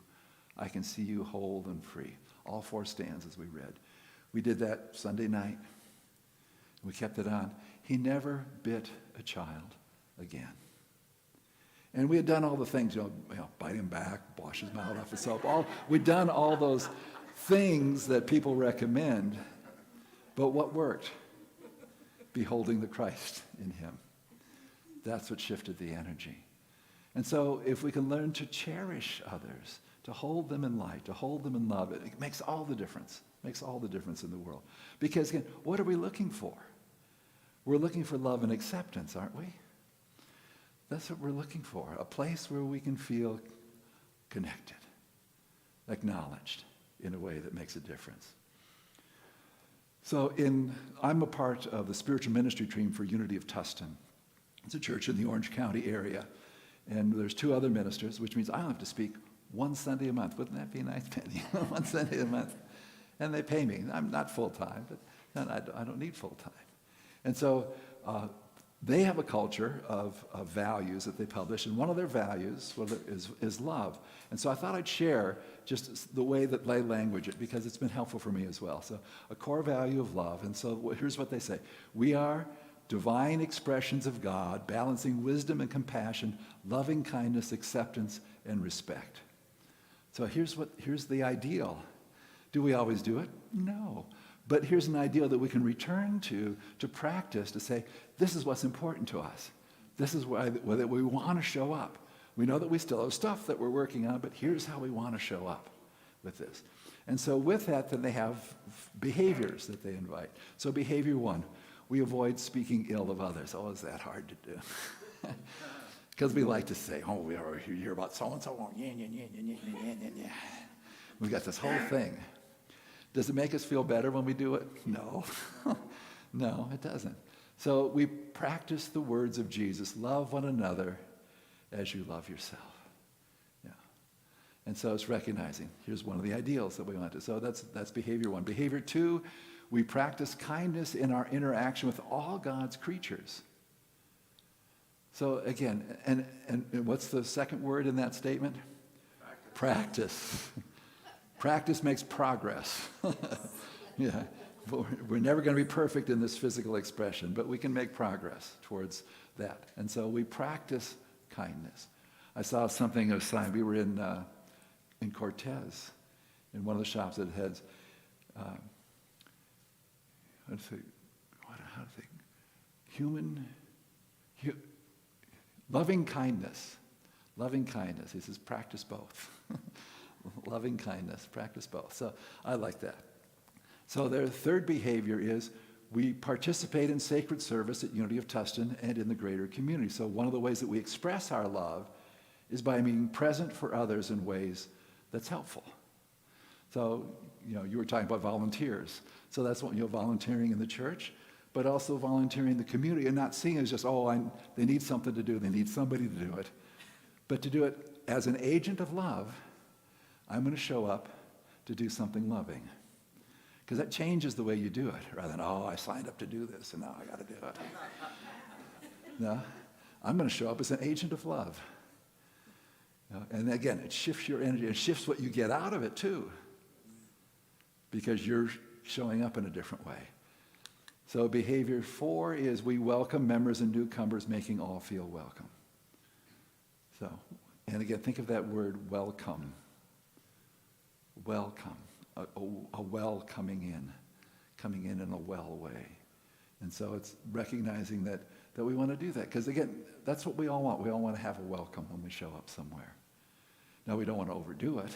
I can see you whole and free. All 4 stanzas we read. We did that Sunday night. We kept it on. He never bit a child again. And we had done all the things, bite him back, wash his mouth off with soap. We'd done all those things that people recommend. But what worked? Beholding the Christ in him. That's what shifted the energy. And so if we can learn to cherish others, to hold them in light, to hold them in love, it makes all the difference. It makes all the difference in the world. Because again, what are we looking for? We're looking for love and acceptance, aren't we? That's what we're looking for. A place where we can feel connected, acknowledged in a way that makes a difference. So I'm a part of the spiritual ministry team for Unity of Tustin. It's a church in the Orange County area. And there's 2 other ministers, which means I don't have to speak 1 Sunday a month. Wouldn't that be nice, Penny? 1 Sunday a month. And they pay me. I'm not full-time, but I don't need full-time. And so they have a culture of values that they publish, and one of their values is love. And so I thought I'd share just the way that they language it, because it's been helpful for me as well. So a core value of love. And so here's what they say. We are divine expressions of God, balancing wisdom and compassion, loving kindness, acceptance, and respect. So here's the ideal. Do we always do it? No. But here's an ideal that we can return to practice, to say, this is what's important to us. This is why that we want to show up. We know that we still have stuff that we're working on, but here's how we want to show up with this. And so with that, then they have behaviors that they invite. So behavior 1, we avoid speaking ill of others. Oh, is that hard to do? Because we like to say, oh, we are hear about so-and-so. Yeah. We've got this whole thing. Does it make us feel better when we do it? No. No, it doesn't. So we practice the words of Jesus. Love one another as you love yourself. Yeah. And so it's recognizing. Here's one of the ideals that we want to. So that's behavior 1. Behavior 2, we practice kindness in our interaction with all God's creatures. So again, and what's the second word in that statement? Practice. Practice makes progress. Yeah. We're never going to be perfect in this physical expression, but we can make progress towards that. And so we practice kindness. I saw something of sign. We were in Cortez, in one of the shops that has, loving kindness. Loving kindness. He says, practice both. Loving kindness, practice both. So I like that. So their third behavior is we participate in sacred service at Unity of Tustin and in the greater community. So one of the ways that we express our love is by being present for others in ways that's helpful. So, you were talking about volunteers. So that's what, volunteering in the church, but also volunteering in the community, and not seeing it as just, they need something to do, they need somebody to do it. But to do it as an agent of love, I'm going to show up to do something loving. Because that changes the way you do it, rather than, I signed up to do this, and now I got to do it. No, I'm going to show up as an agent of love. And again, it shifts your energy. It shifts what you get out of it, too. Because you're showing up in a different way. So behavior 4 is we welcome members and newcomers, making all feel welcome. So, and again, think of that word, welcome. Welcome. A well coming in a well way. And so it's recognizing that we want to do that. Because again, that's what we all want. We all want to have a welcome when we show up somewhere. Now, we don't want to overdo it.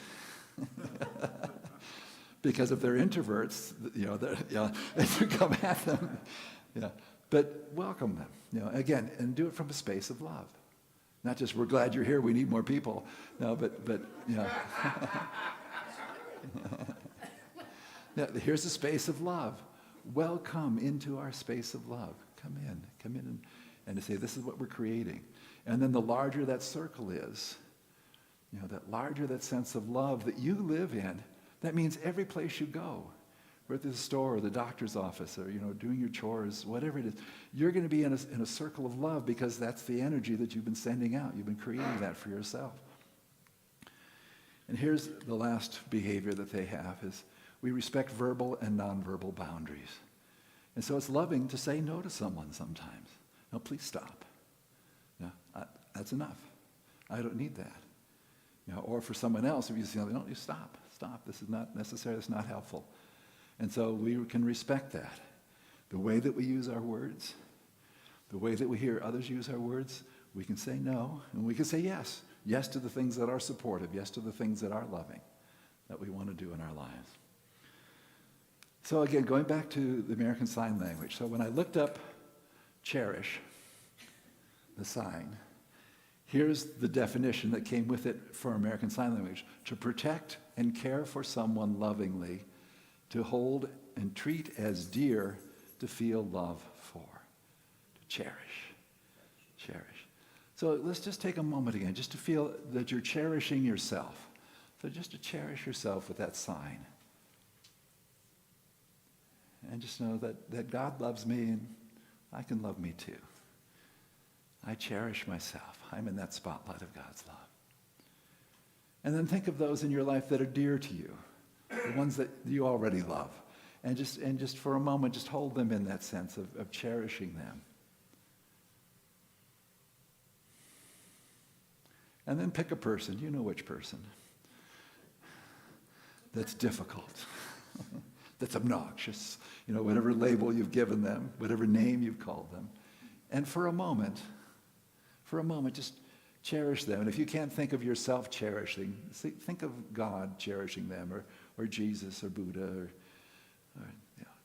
Because if they're introverts, if you come at them, but welcome them, again, and do it from a space of love. Not just, we're glad you're here, we need more people. No, but Now, here's a space of love. Welcome into our space of love. Come in and to say, this is what we're creating. And then the larger that circle is, that larger that sense of love that you live in, that means every place you go, whether at the store or the doctor's office or, doing your chores, whatever it is, you're going to be in a circle of love because that's the energy that you've been sending out. You've been creating that for yourself. And here's the last behavior that they have is we respect verbal and nonverbal boundaries. And so it's loving to say no to someone sometimes. No, please stop. That's enough. I don't need that. Or for someone else, if you say, no, you stop. This is not necessary. It's not helpful. And so we can respect that. The way that we use our words, the way that we hear others use our words, we can say no, and we can say yes. Yes to the things that are supportive. Yes to the things that are loving, that we want to do in our lives. So again, going back to the American Sign Language. So when I looked up Cherish, the sign, here's the definition that came with it for American Sign Language. To protect and care for someone lovingly, to hold and treat as dear, to feel love for. To cherish. So let's just take a moment again, just to feel that you're cherishing yourself. So just to cherish yourself with that sign. And just know that God loves me and I can love me too. I cherish myself. I'm in that spotlight of God's love. And then think of those in your life that are dear to you, the ones that you already love. And just for a moment, just hold them in that sense of cherishing them. And then pick a person, you know which person, that's difficult, that's obnoxious, whatever label you've given them, whatever name you've called them. And for a moment, just cherish them. And if you can't think of yourself cherishing, think of God cherishing them, or Jesus, or Buddha, or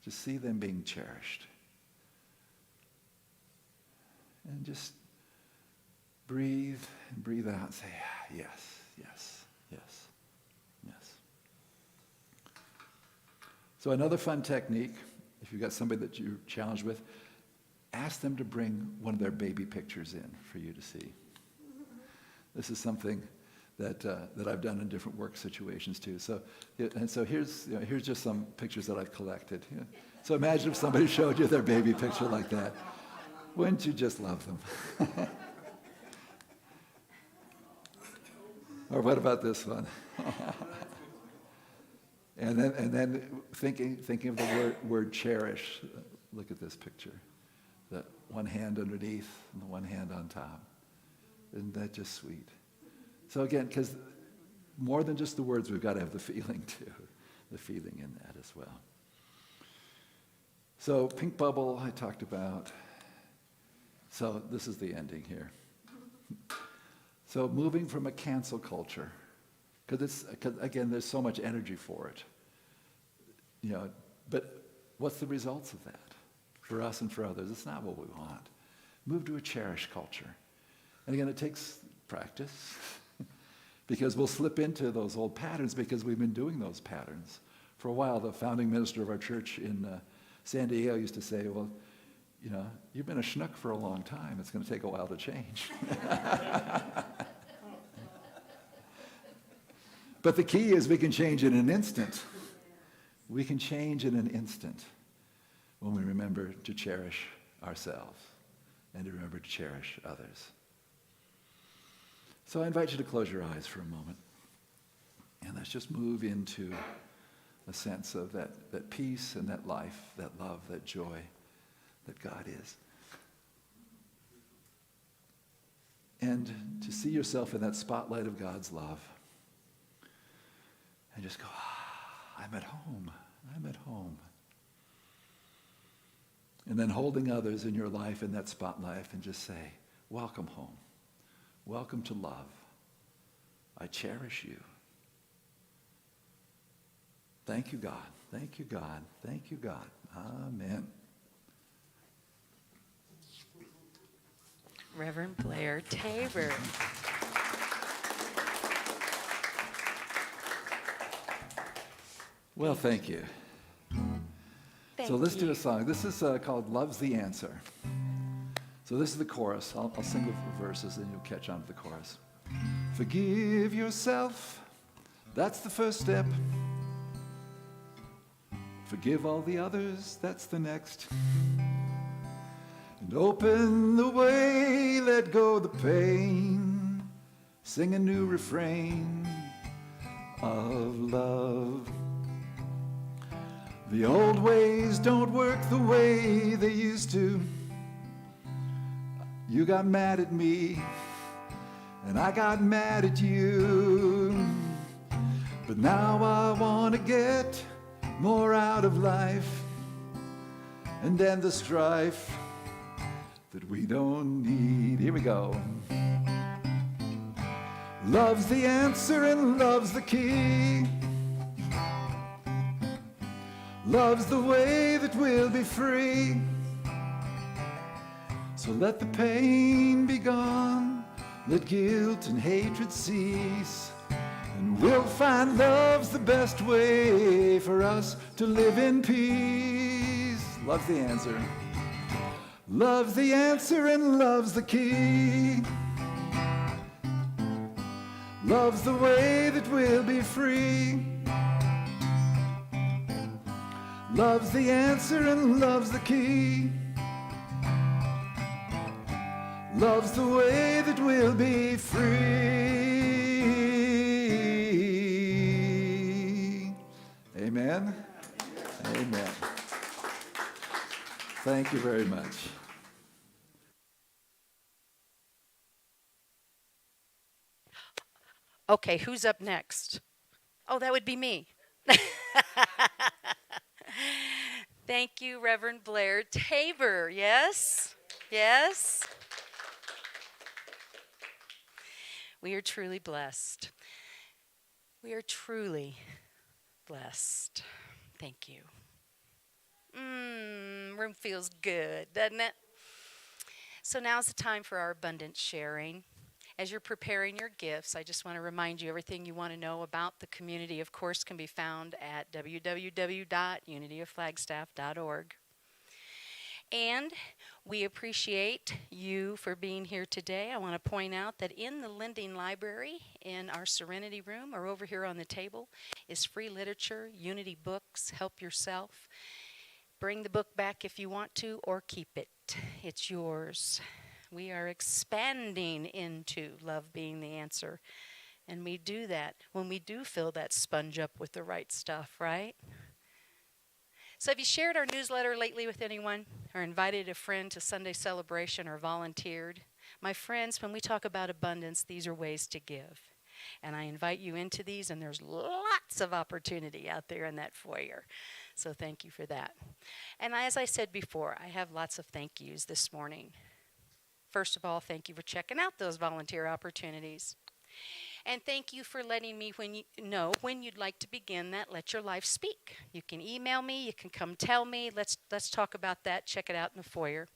just see them being cherished. And just breathe and breathe out and say, yes, yes, yes, yes. So another fun technique, if you've got somebody that you're challenged with, ask them to bring one of their baby pictures in for you to see. This is something that I've done in different work situations too. So here's just some pictures that I've collected. So imagine if somebody showed you their baby picture like that. Wouldn't you just love them? Or what about this one? and then thinking of the word cherish. Look at this picture. The one hand underneath and the one hand on top. Isn't that just sweet? So again, because more than just the words, we've got to have the feeling too. The feeling in that as well. So pink bubble I talked about. So this is the ending here. So moving from a cancel culture, because again, there's so much energy for it. But what's the results of that? For us and for others, it's not what we want. Move to a cherish culture. And again, it takes practice because we'll slip into those old patterns because we've been doing those patterns. For a while, the founding minister of our church in San Diego used to say, well, you've been a schnook for a long time. It's going to take a while to change. But the key is we can change in an instant. We can change in an instant when we remember to cherish ourselves and to remember to cherish others. So I invite you to close your eyes for a moment. And let's just move into a sense of that peace and that life, that love, that joy that God is. And to see yourself in that spotlight of God's love. And just go, I'm at home. I'm at home. And then holding others in your life in that spotlight and just say, welcome home. Welcome to love. I cherish you. Thank you, God. Thank you, God. Thank you, God. Amen. Reverend Blair Tabor. Well, thank you. So let's do a song. This is called Love's the Answer. So this is the chorus. I'll sing the verses and you'll catch on to the chorus. Forgive yourself. That's the first step. Forgive all the others. That's the next. And open the way. Let go the pain. Sing a new refrain of love. The old ways don't work the way they used to. You got mad at me, and I got mad at you. But now I want to get more out of life and end the strife that we don't need. Here we go. Love's the answer and love's the key. Love's the way that we'll be free. So let the pain be gone, let guilt and hatred cease, and we'll find love's the best way for us to live in peace. Love's the answer. Love's the answer and love's the key. Love's the way that we'll be free. Love's the answer and love's the key. Love's the way that we'll be free. Amen? Amen. Thank you very much. Okay, who's up next? Oh, that would be me. Thank you, Reverend Blair Tabor. Yes? Yes? We are truly blessed. We are truly blessed. Thank you. Room feels good, doesn't it? So now's the time for our abundant sharing. As you're preparing your gifts, I just want to remind you everything you want to know about the community, of course, can be found at www.unityofflagstaff.org. And we appreciate you for being here today. I want to point out that in the lending library, in our Serenity room, or over here on the table, is free literature, Unity books, help yourself. Bring the book back if you want to, or keep it. It's yours. We are expanding into love being the answer. And we do that when we do fill that sponge up with the right stuff, right? So have you shared our newsletter lately with anyone, or invited a friend to Sunday celebration, or volunteered? My friends, when we talk about abundance, these are ways to give. And I invite you into these, and there's lots of opportunity out there in that foyer. So thank you for that. And as I said before, I have lots of thank yous this morning. First of all, thank you for checking out those volunteer opportunities. And thank you for letting me know when you'd like to begin that Let Your Life Speak. You can email me, you can come tell me. Let's talk about that. Check it out in the foyer.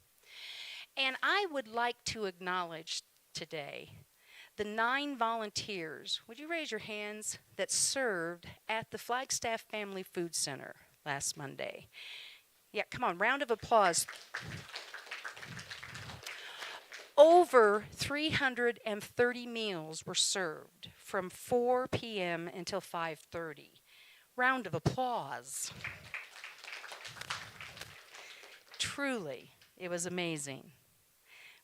And I would like to acknowledge today the 9 volunteers, would you raise your hands, that served at the Flagstaff Family Food Center last Monday. Yeah, come on, round of applause. Over 330 meals were served from 4 p.m. until 5:30. Round of applause. Truly, it was amazing.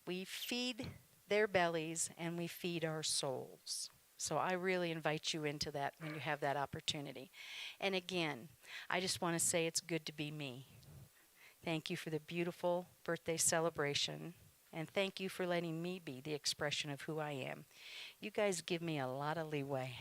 We feed their bellies and we feed our souls. So I really invite you into that when you have that opportunity. And again, I just want to say it's good to be me. Thank you for the beautiful birthday celebration. And thank you for letting me be the expression of who I am. You guys give me a lot of leeway.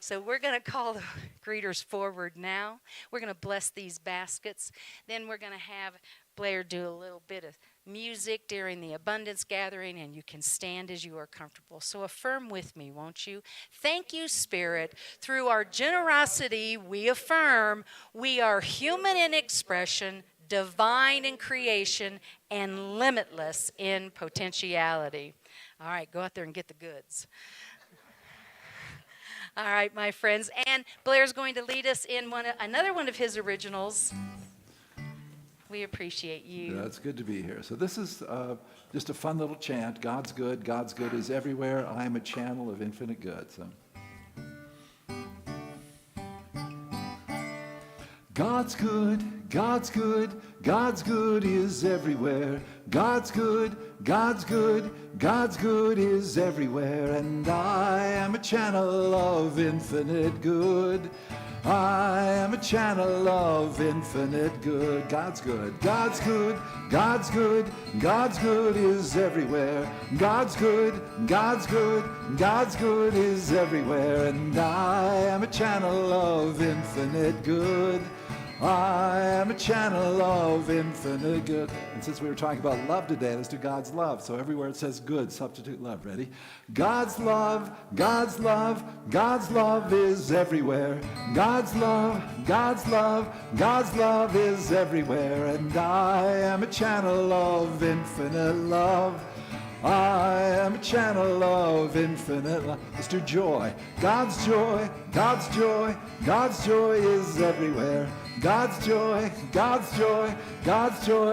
So we're going to call the greeters forward now. We're going to bless these baskets. Then we're going to have Blair do a little bit of music during the abundance gathering, and you can stand as you are comfortable. So affirm with me, won't you? Thank you, Spirit. Through our generosity, we affirm we are human in expression, divine in creation, and limitless in potentiality. All right, go out there and get the goods. All right, my friends. And Blair's going to lead us in another one of his originals. We appreciate you. Yeah, it's good to be here. So this is just a fun little chant. God's good is everywhere. I am a channel of infinite good. So. God's good is everywhere. God's good is everywhere. And I am a channel of infinite good. I am a channel of infinite good. God's good is everywhere. God's good is everywhere. And I am a channel of infinite good. I am a channel of infinite good. And since we were talking about love today, let's do God's love. So everywhere it says good, substitute love. Ready? God's love is everywhere. God's love is everywhere. And I am a channel of infinite love. I am a channel of infinite love. Let's do joy. God's joy is everywhere. God's joy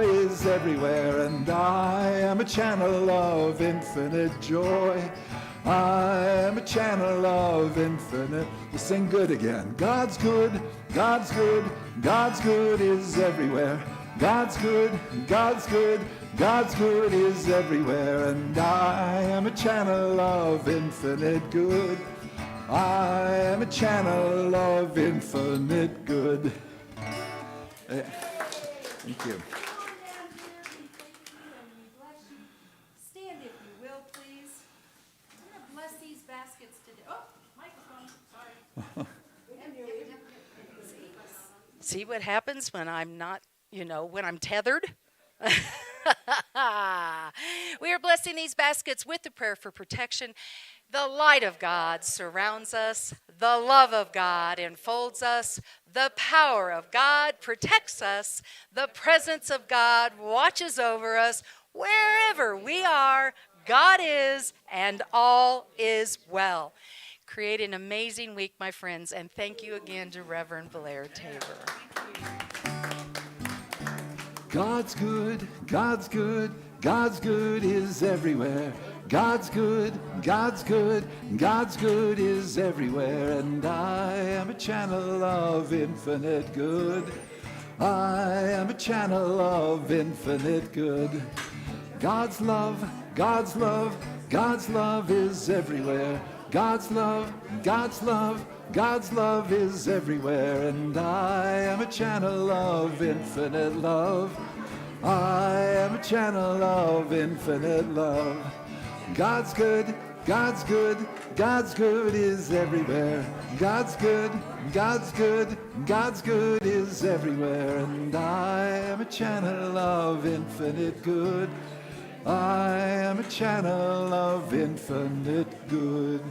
is everywhere. And I am a channel of infinite joy. I am a channel of infinite. Let's sing good again. God's good is everywhere. God's good God's good is everywhere, and I am a channel of infinite good. I am a channel of infinite good. Thank you. Stand if you will, please. I'm going to bless these baskets today. Oh, microphone. Sorry. See what happens when I'm not, when I'm tethered? We are blessing these baskets with the prayer for protection. The light of God surrounds us. The love of God enfolds us. The power of God protects us. The presence of God watches over us. Wherever we are, God is, and all is well. Create an amazing week, my friends, and thank you again to Reverend Blair Tabor. God's good, God's good, God's good is everywhere. God's good, God's good, God's good is everywhere. And I am a channel of infinite good. I am a channel of infinite good. God's love, God's love, God's love is everywhere. God's love, God's love, God's love is everywhere, and I am a channel of infinite love. I am a channel of infinite love. God's good, God's good, God's good is everywhere. God's good, God's good, God's good is everywhere, and I am a channel of infinite good. I am a channel of infinite good.